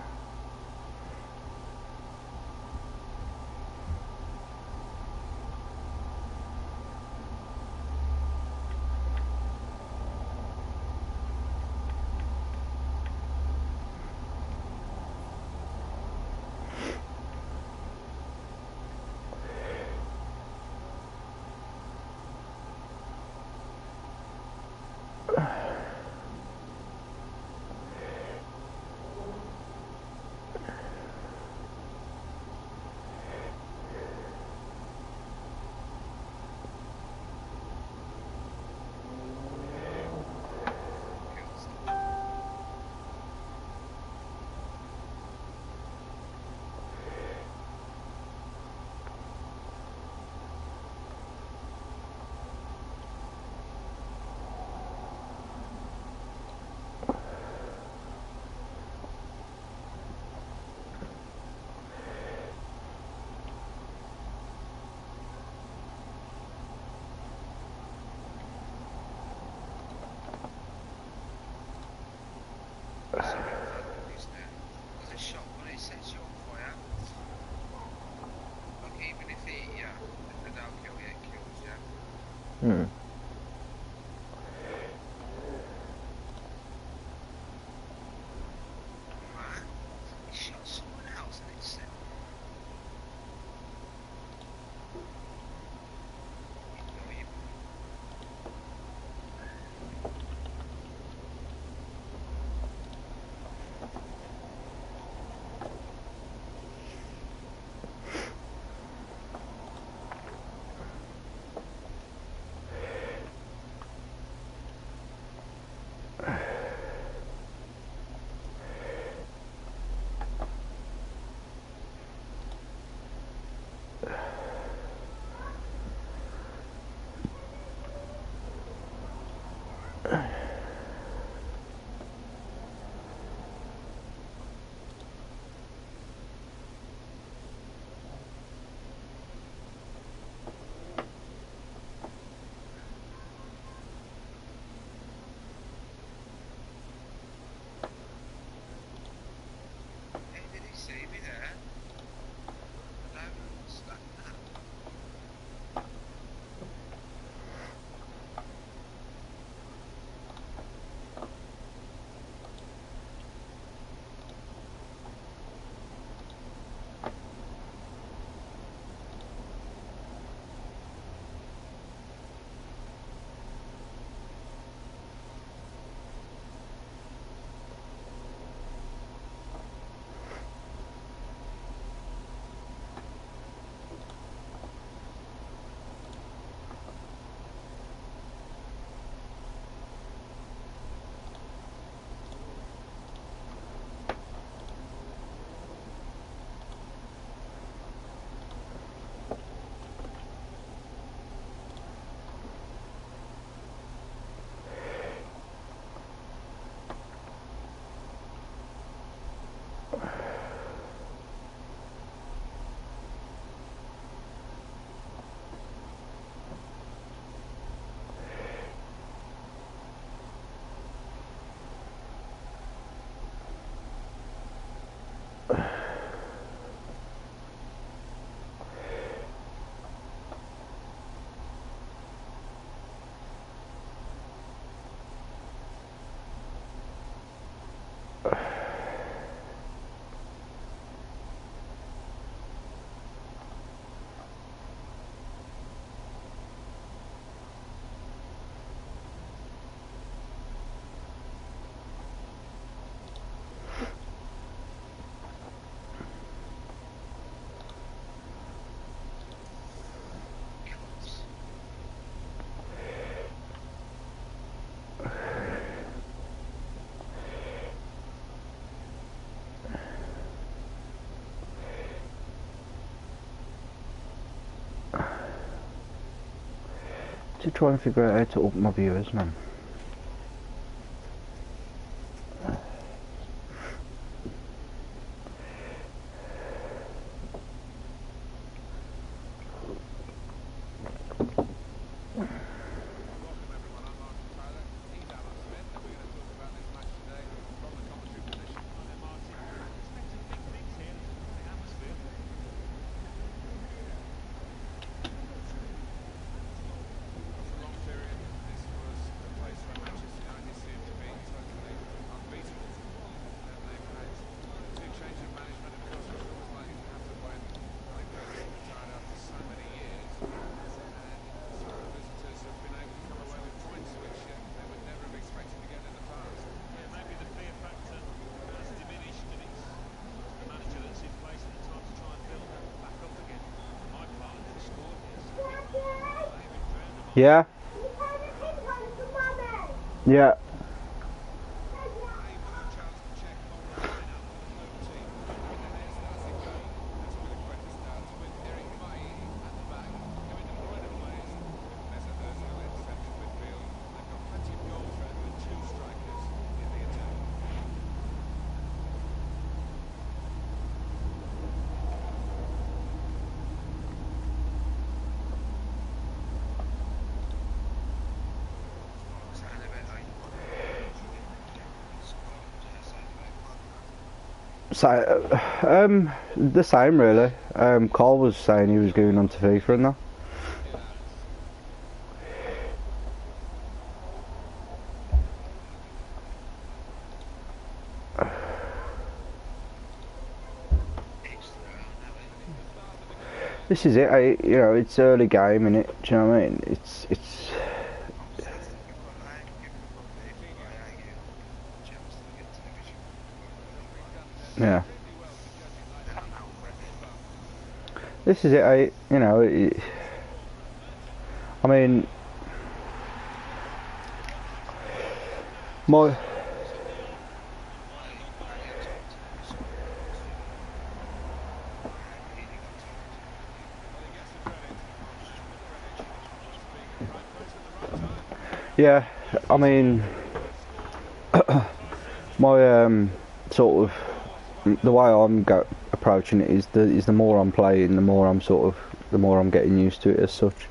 Hmm. To try and figure out how to up my viewers, man. Yeah. Yeah. So, the same really. Cole was saying he was going on to FIFA and that. This is it. You know, it's early game, innit? Do you know what I mean? It's. Yeah. This is it. You know, I mean, my. Yeah, I mean, my sort of the way I'm approaching it is the more I'm playing, the more I'm getting used to it as such.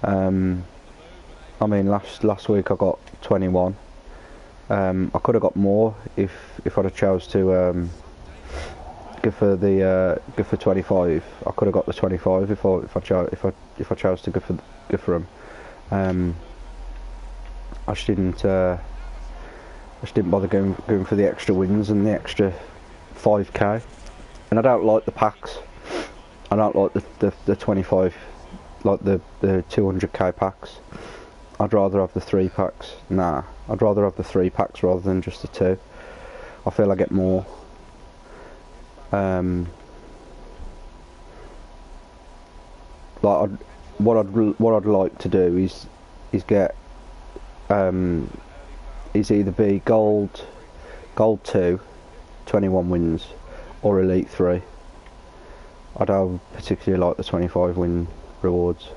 I mean, last week I got 21. I could have got more if I'd have chose to go for 25. I could have got the 25 if I chose to go for them. I just didn't. I just didn't bother going for the extra wins and the extra 5k. And I don't like the packs. I don't like the 25, like the 200k packs. I'd rather have the 3 packs. Nah, I'd rather have the 3 packs rather than just the 2. I feel I get more. Like what I'd like to do is get is either be gold 2, 21 wins, or elite 3. I don't particularly like the 25 win rewards.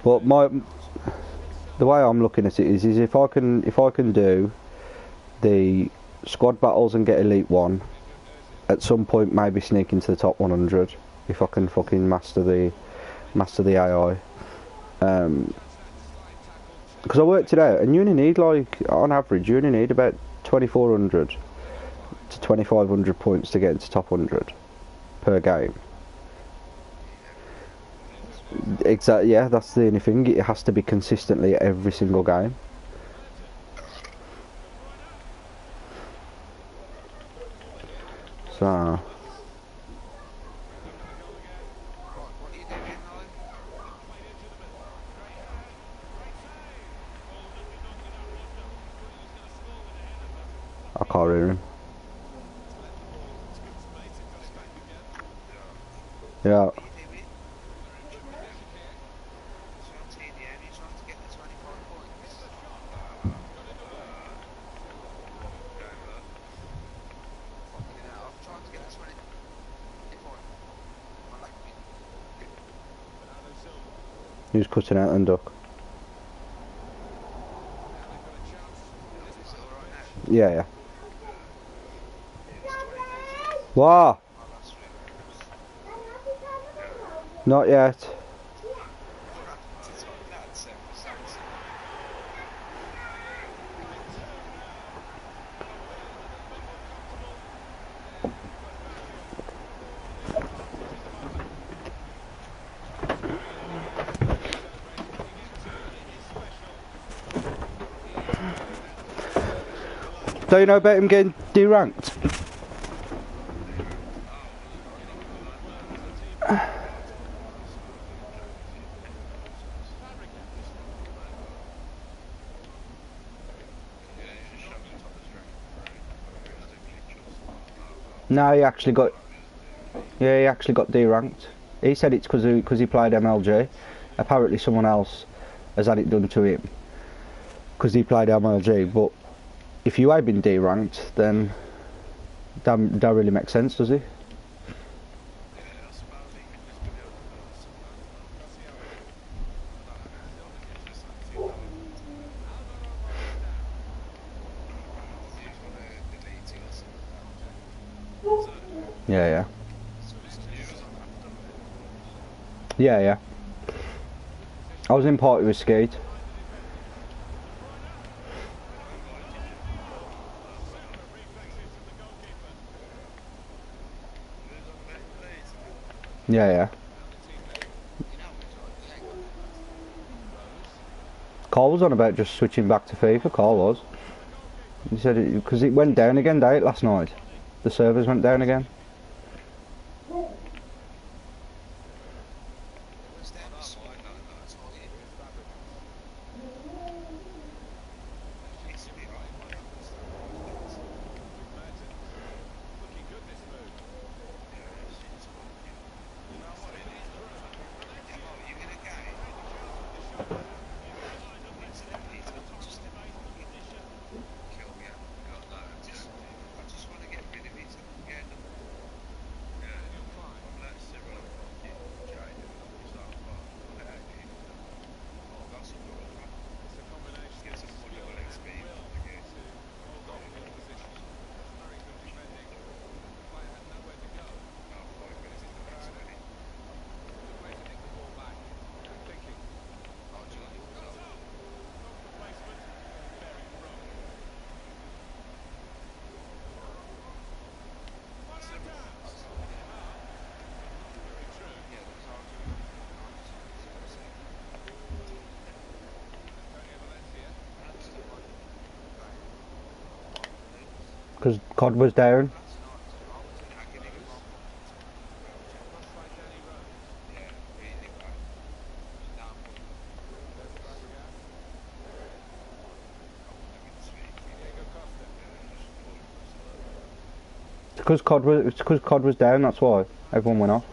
But the way I'm looking at it is if I can do the squad battles and get elite 1, at some point maybe sneak into the top 100 if I can fucking master the AI. Because I worked it out, and you only need, like, on average, you only need about 2,400 to 2,500 points to get into top 100 per game. Exactly, yeah, that's the only thing. It has to be consistently every single game. So. I can't hear him. Yeah. He was cutting out and duck. Yeah, yeah. What? Not yet. Do you know about him getting deranked? No, he actually got. Yeah, he actually got deranked. He said it's because he played MLG. Apparently someone else has had it done to him because he played MLG. But if you have been D-ranked, then that really makes sense, does it? Yeah. Yeah. I was in party with Skate. Yeah. Carl was on about just switching back to FIFA, Carl was. He said because it went down again, didn't it, last night? The servers went down again. Because COD was down. Because COD was down. That's why everyone went off.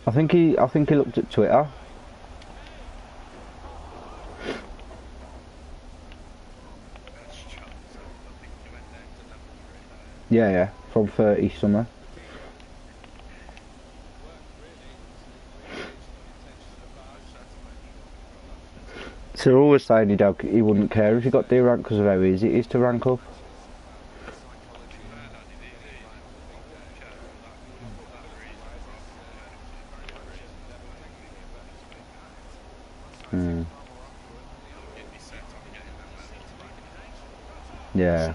I think he looked at Twitter. Yeah, yeah, from 30 somewhere. Cyril was saying he wouldn't care if he got D rank because of how easy it is to rank up. Hmm. Yeah.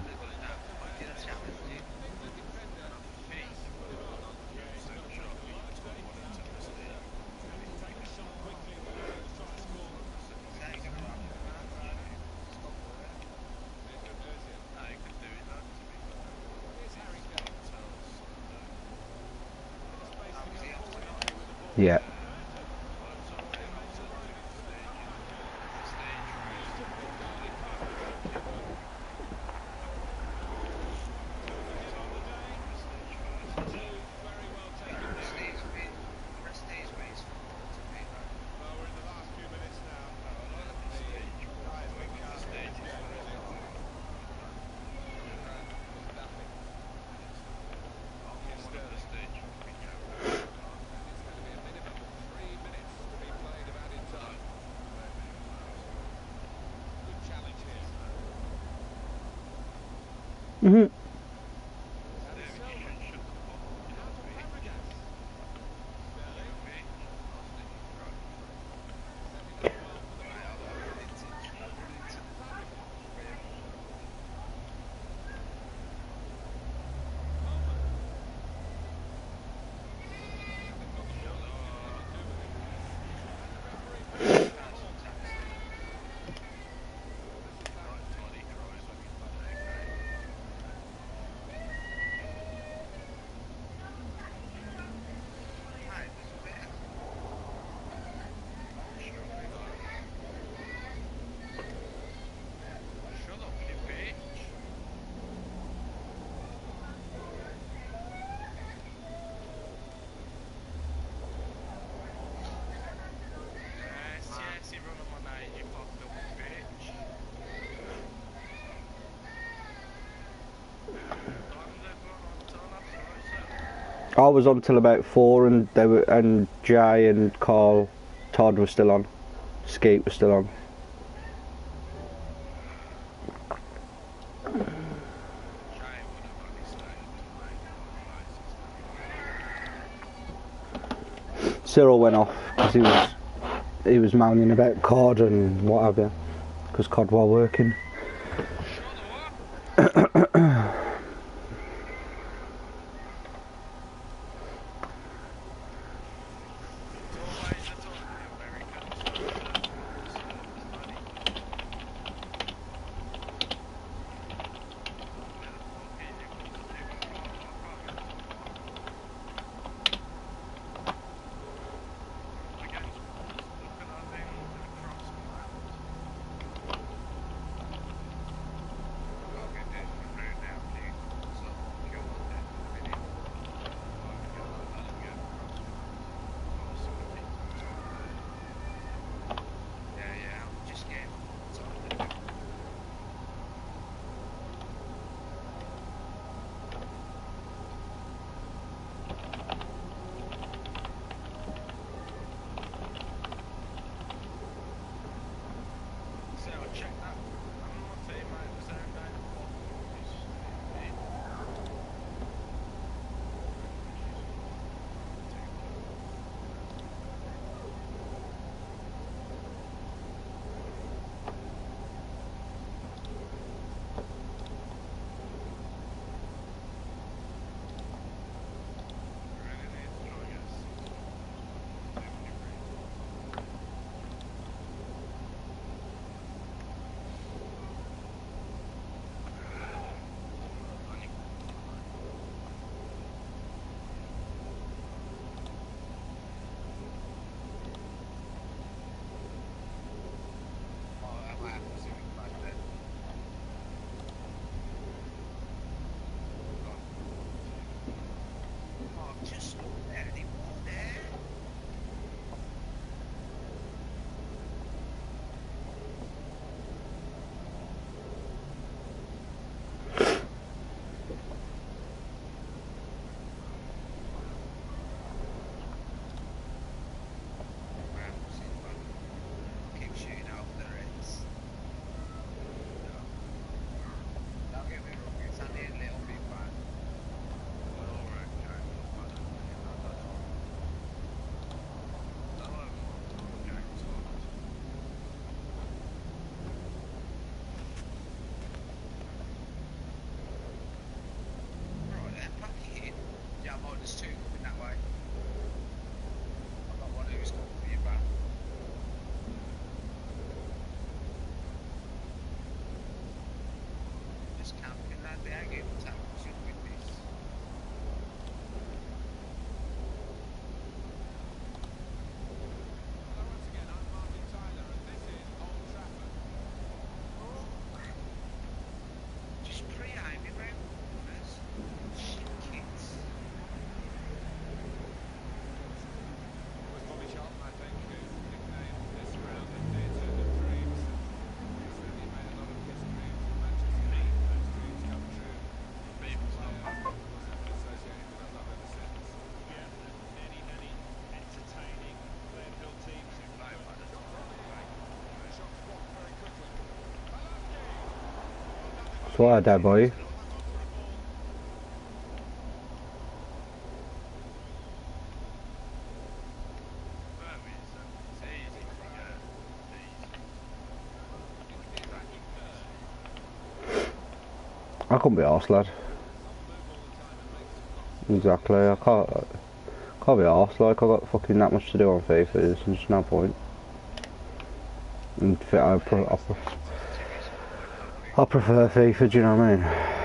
Yeah. Mhm. I was on till about 4, and Jay and Carl, Todd were still on. Skeet was still on. Cyril went off because he was moaning about COD and what have you, because COD while working. Swear there, boy. I couldn't be arsed, lad. Exactly, I can't be arsed, like, I've got fucking that much to do on FIFA, there's just no point. And I prefer FIFA, do you know what I mean?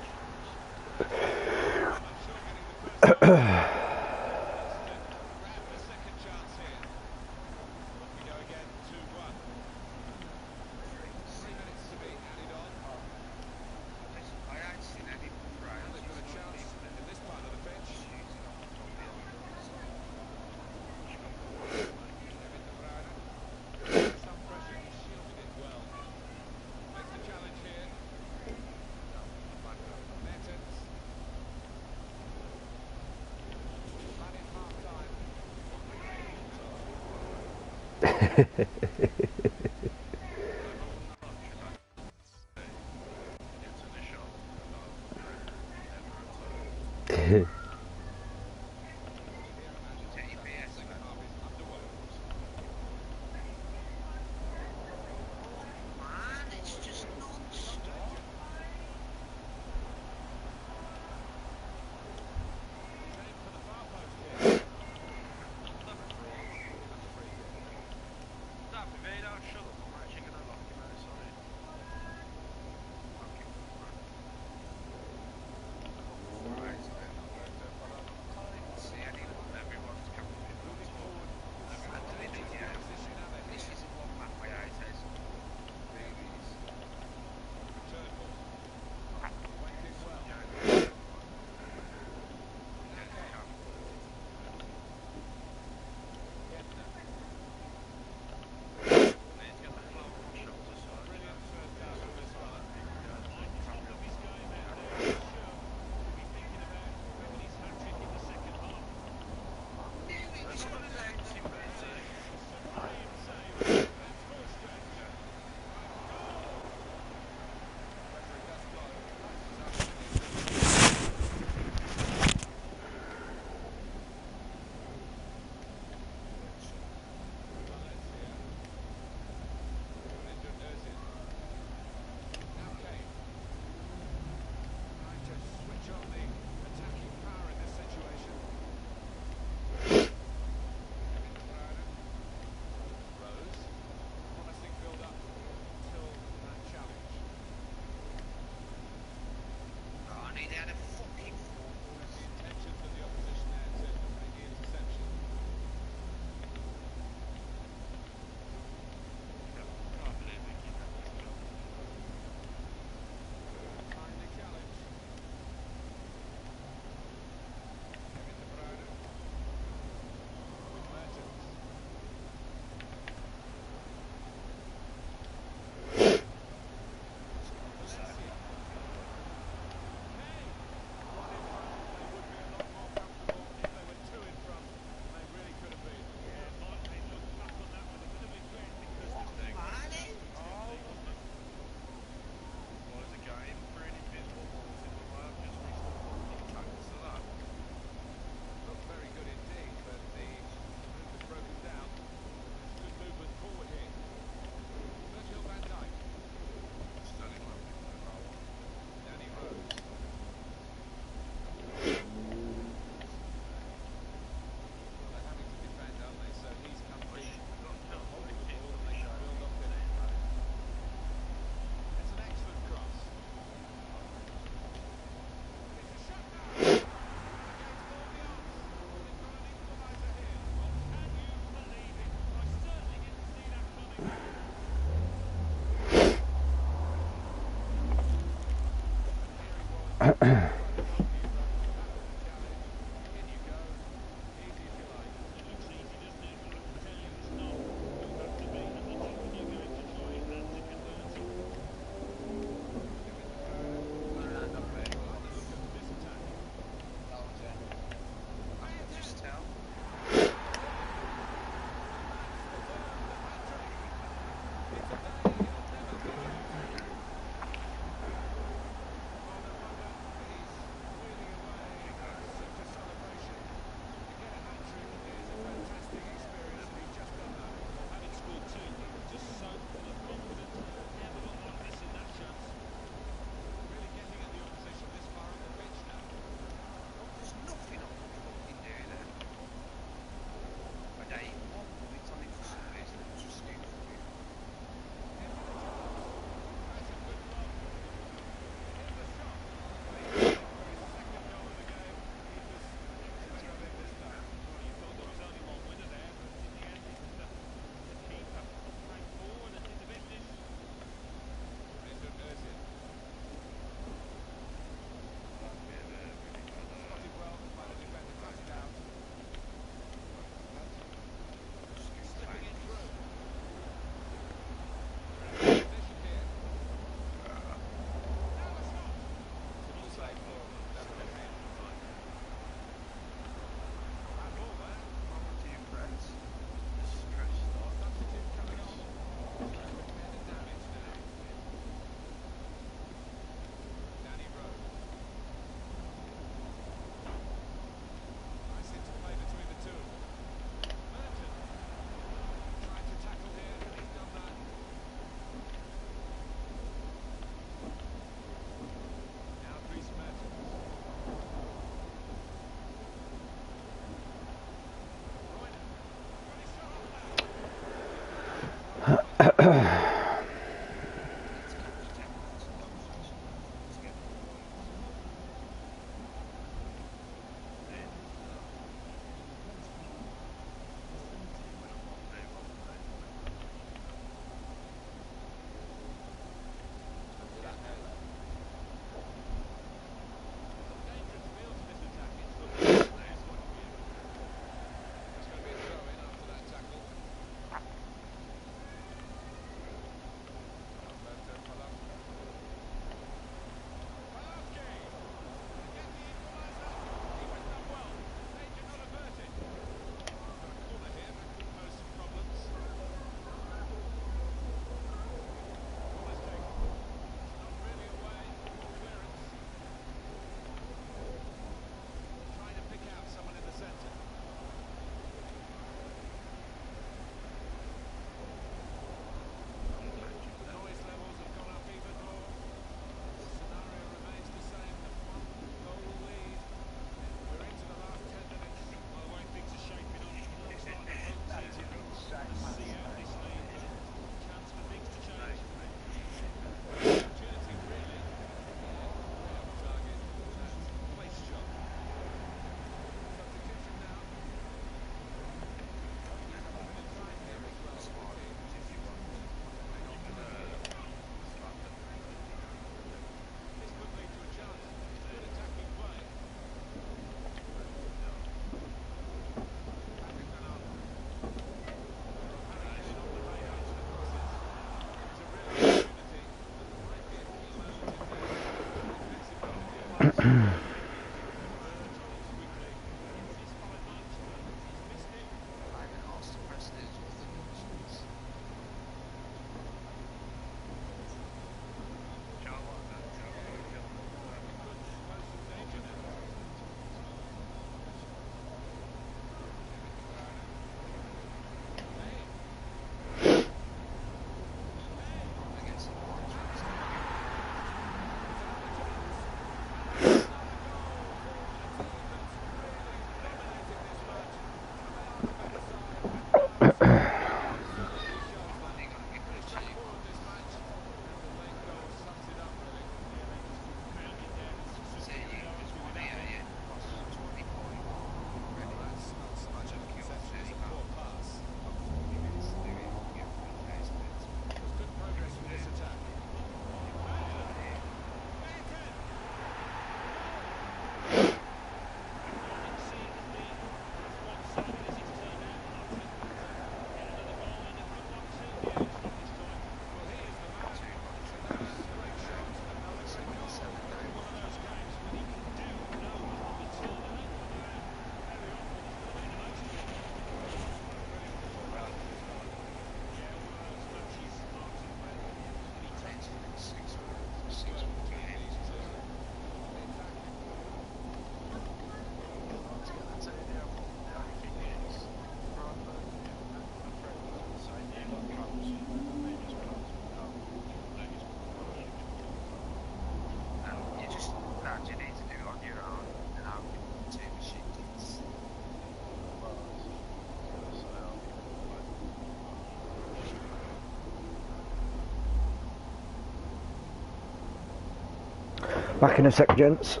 Back in a sec, gents.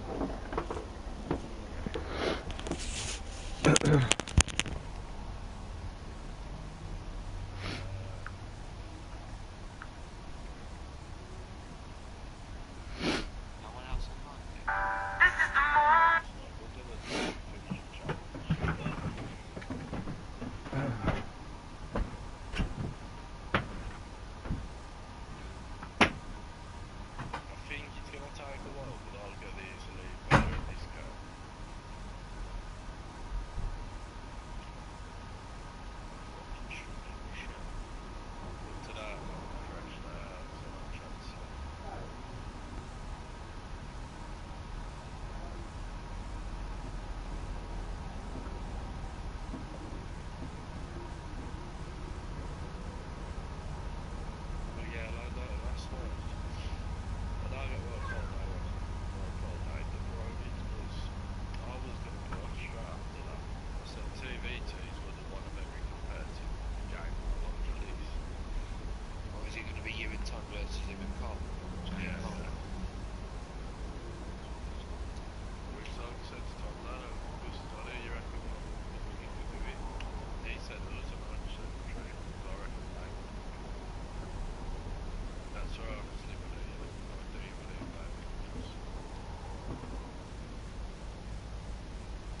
I think it's gonna take a while, but I'll get these and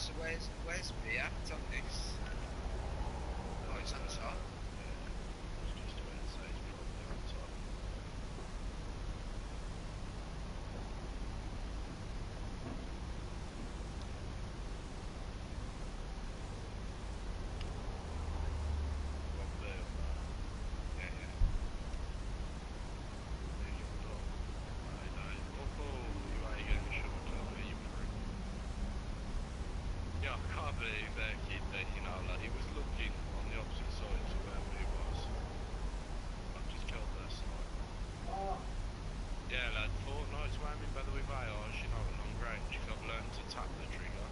So where's me at on this? Oh, it's on top. It's just about to say it's probably on top. One day on that. Yeah, yeah. There you go. Oh, you ain't getting short of me, you prick. Yeah, I can't believe that kid that, you know, like, he was looking on the opposite side to where we was. I've just killed that sniper. Yeah, lad, Fortnite's aiming better with ARs, you know, at long range, because I've learned to tap the trigger.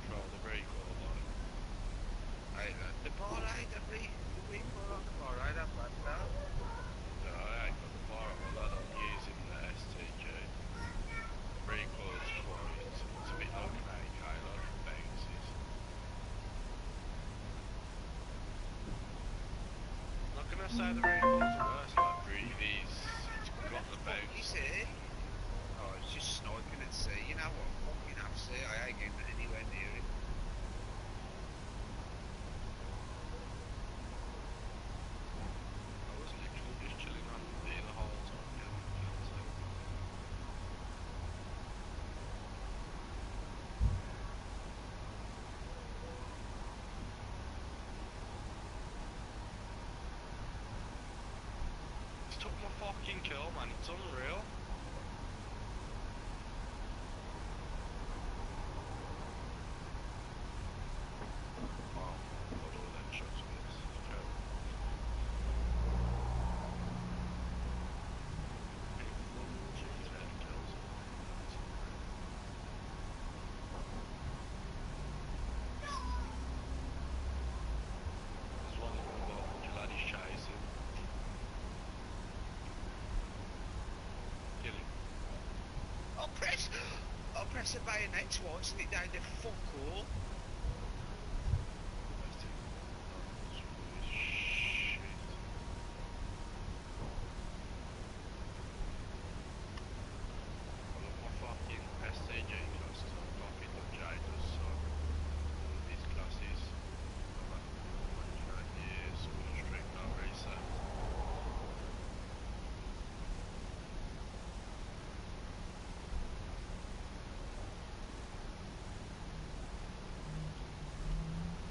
Control the recoil, like. Hey, the bar ride, the recoil on the bar ride, that bad now. No, I ain't got the bar up, lad, I'm using the STG. Recoil's quite, it's a bit like an AK, like it bounces. Not gonna say the recoil's the worst, like, it's What got the the fuck is bounce. it? Oh, it's just sniping at sea. You know what? Fucking have sea. I ain't getting anywhere near it. I was literally just chilling on B the whole time, getting kills out. It's took my fucking kill, man, it's unreal. Oh, got all them shots with this. Okay. Hey, 1, 2, 3 kills. That's unreal. There's one behind you, lad, he's chasing. Kill him. I'll press a bayonet twice and it died the fuck all. Where's the guns for this shit? I love my fucking STG classes. I'm copied like Jay does, so all of these classes I've had them for 29 years, full string, no reset.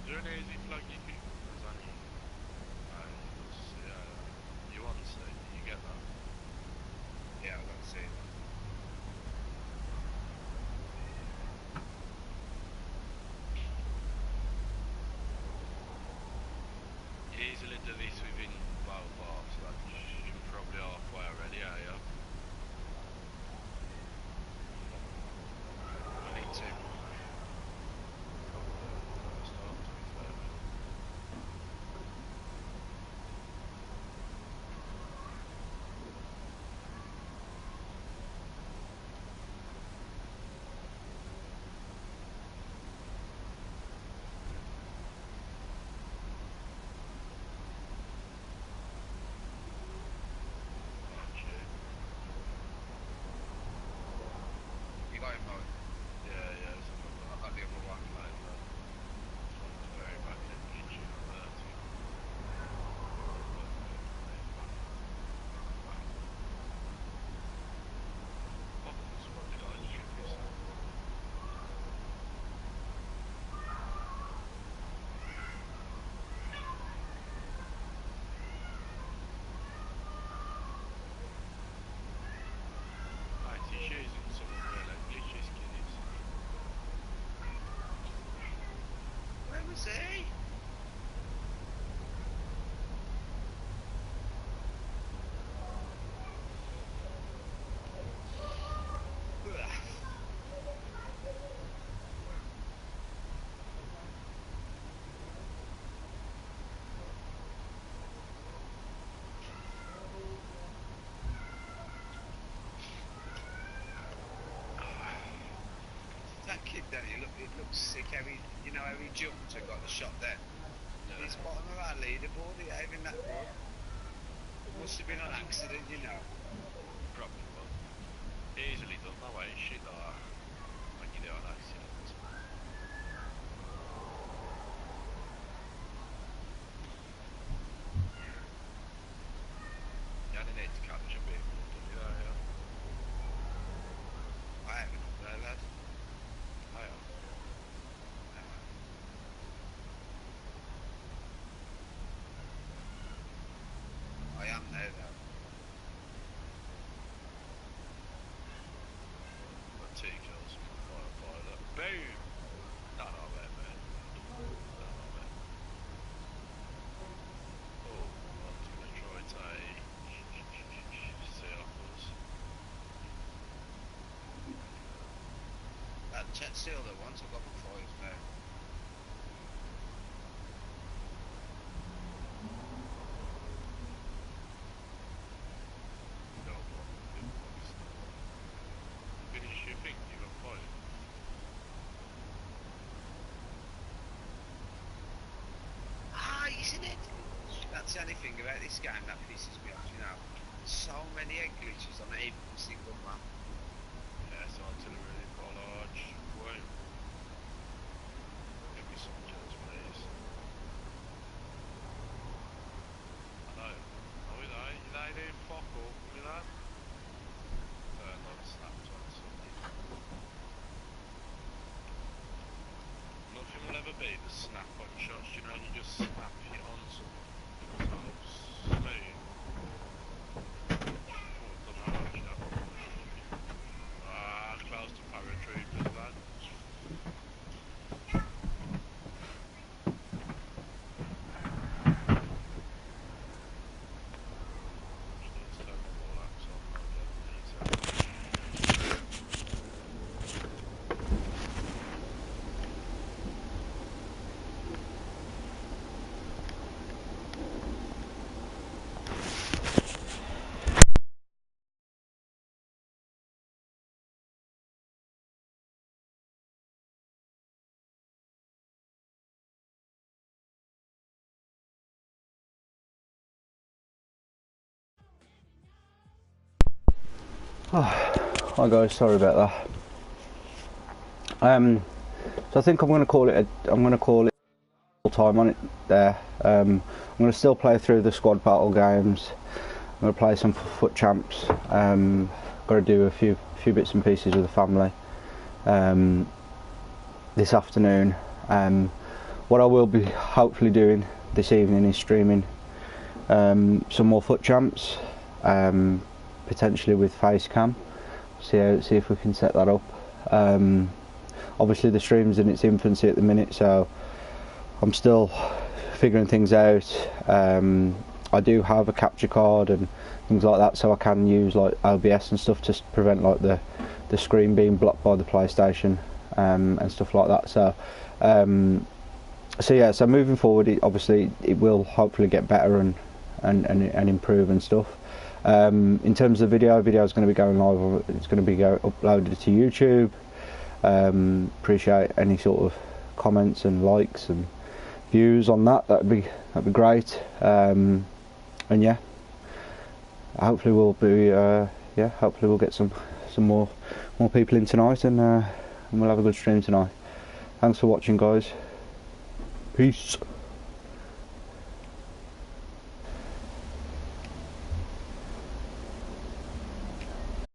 Is there an easy plug you can there's only you want to see, did you get that? Yeah, I got to see that. You easily do this within both halves, lad. You're probably halfway already, are you? I need 2 more. Probably on the first half, to be fair. Aren't you? You got him, Mo? Yeah, it's another I got the other one. lane, lad. It's on the very back end kitchen on there, too. Fuck this, what did I just rip this up? Right, he's using some unreal English, this kid is. Where was he? Ugh. That kid, don't he? Look, it looks sick. How he, you know, how he jumped and got the shot then. He's Yeah, bottom of our leaderboard. He ain't even that good. Must have been on accident, you know. probably, but easily done that way, shit, like, when you the odd accident. You only need to catch a bit more, don't you? Yeah. I haven't up there, lad. I am. I am now, though. Got 2 kills from a firefighter. Boom! Not all bad, man. Not all bad. Oh, I was gonna try to see offers. Chet Seal there once, I've got my 5s now. No problem. Finish your thing, you got 5. Ah, isn't it? That's the only thing about this game that pisses me off, you know. So many egg glitches on every single map. Yes, artillery, large. Wait. Give me some kills, please. I know. Oh, they doing fuck all, you know? Not snapped on something. Nothing will ever be the snap on shots, you know, you just snap it on someone. So smooth. Oh, don't know actually that one. Close to paratroopers, lad. Just turn my wall apps on, I'll get details. Hi guys, sorry about that. So I think I'm going to call it. I'm going to call it full time on it there. I'm going to still play through the squad battle games. I'm going to play some foot champs. Got to do a few bits and pieces with the family this afternoon. What I will be hopefully doing this evening is streaming some more foot champs, potentially with face cam. See if we can set that up. Obviously the stream's in its infancy at the minute, so I'm still figuring things out. I do have a capture card and things like that, so I can use like OBS and stuff to prevent like the screen being blocked by the PlayStation and stuff like that. So yeah, so moving forward, obviously it will hopefully get better and improve and stuff. In terms of video is going to be going live. It's going to be uploaded to YouTube. Appreciate any sort of comments and likes and views on that. That'd be great. And yeah, hopefully we'll get some more people in tonight, and we'll have a good stream tonight. Thanks for watching, guys. Peace.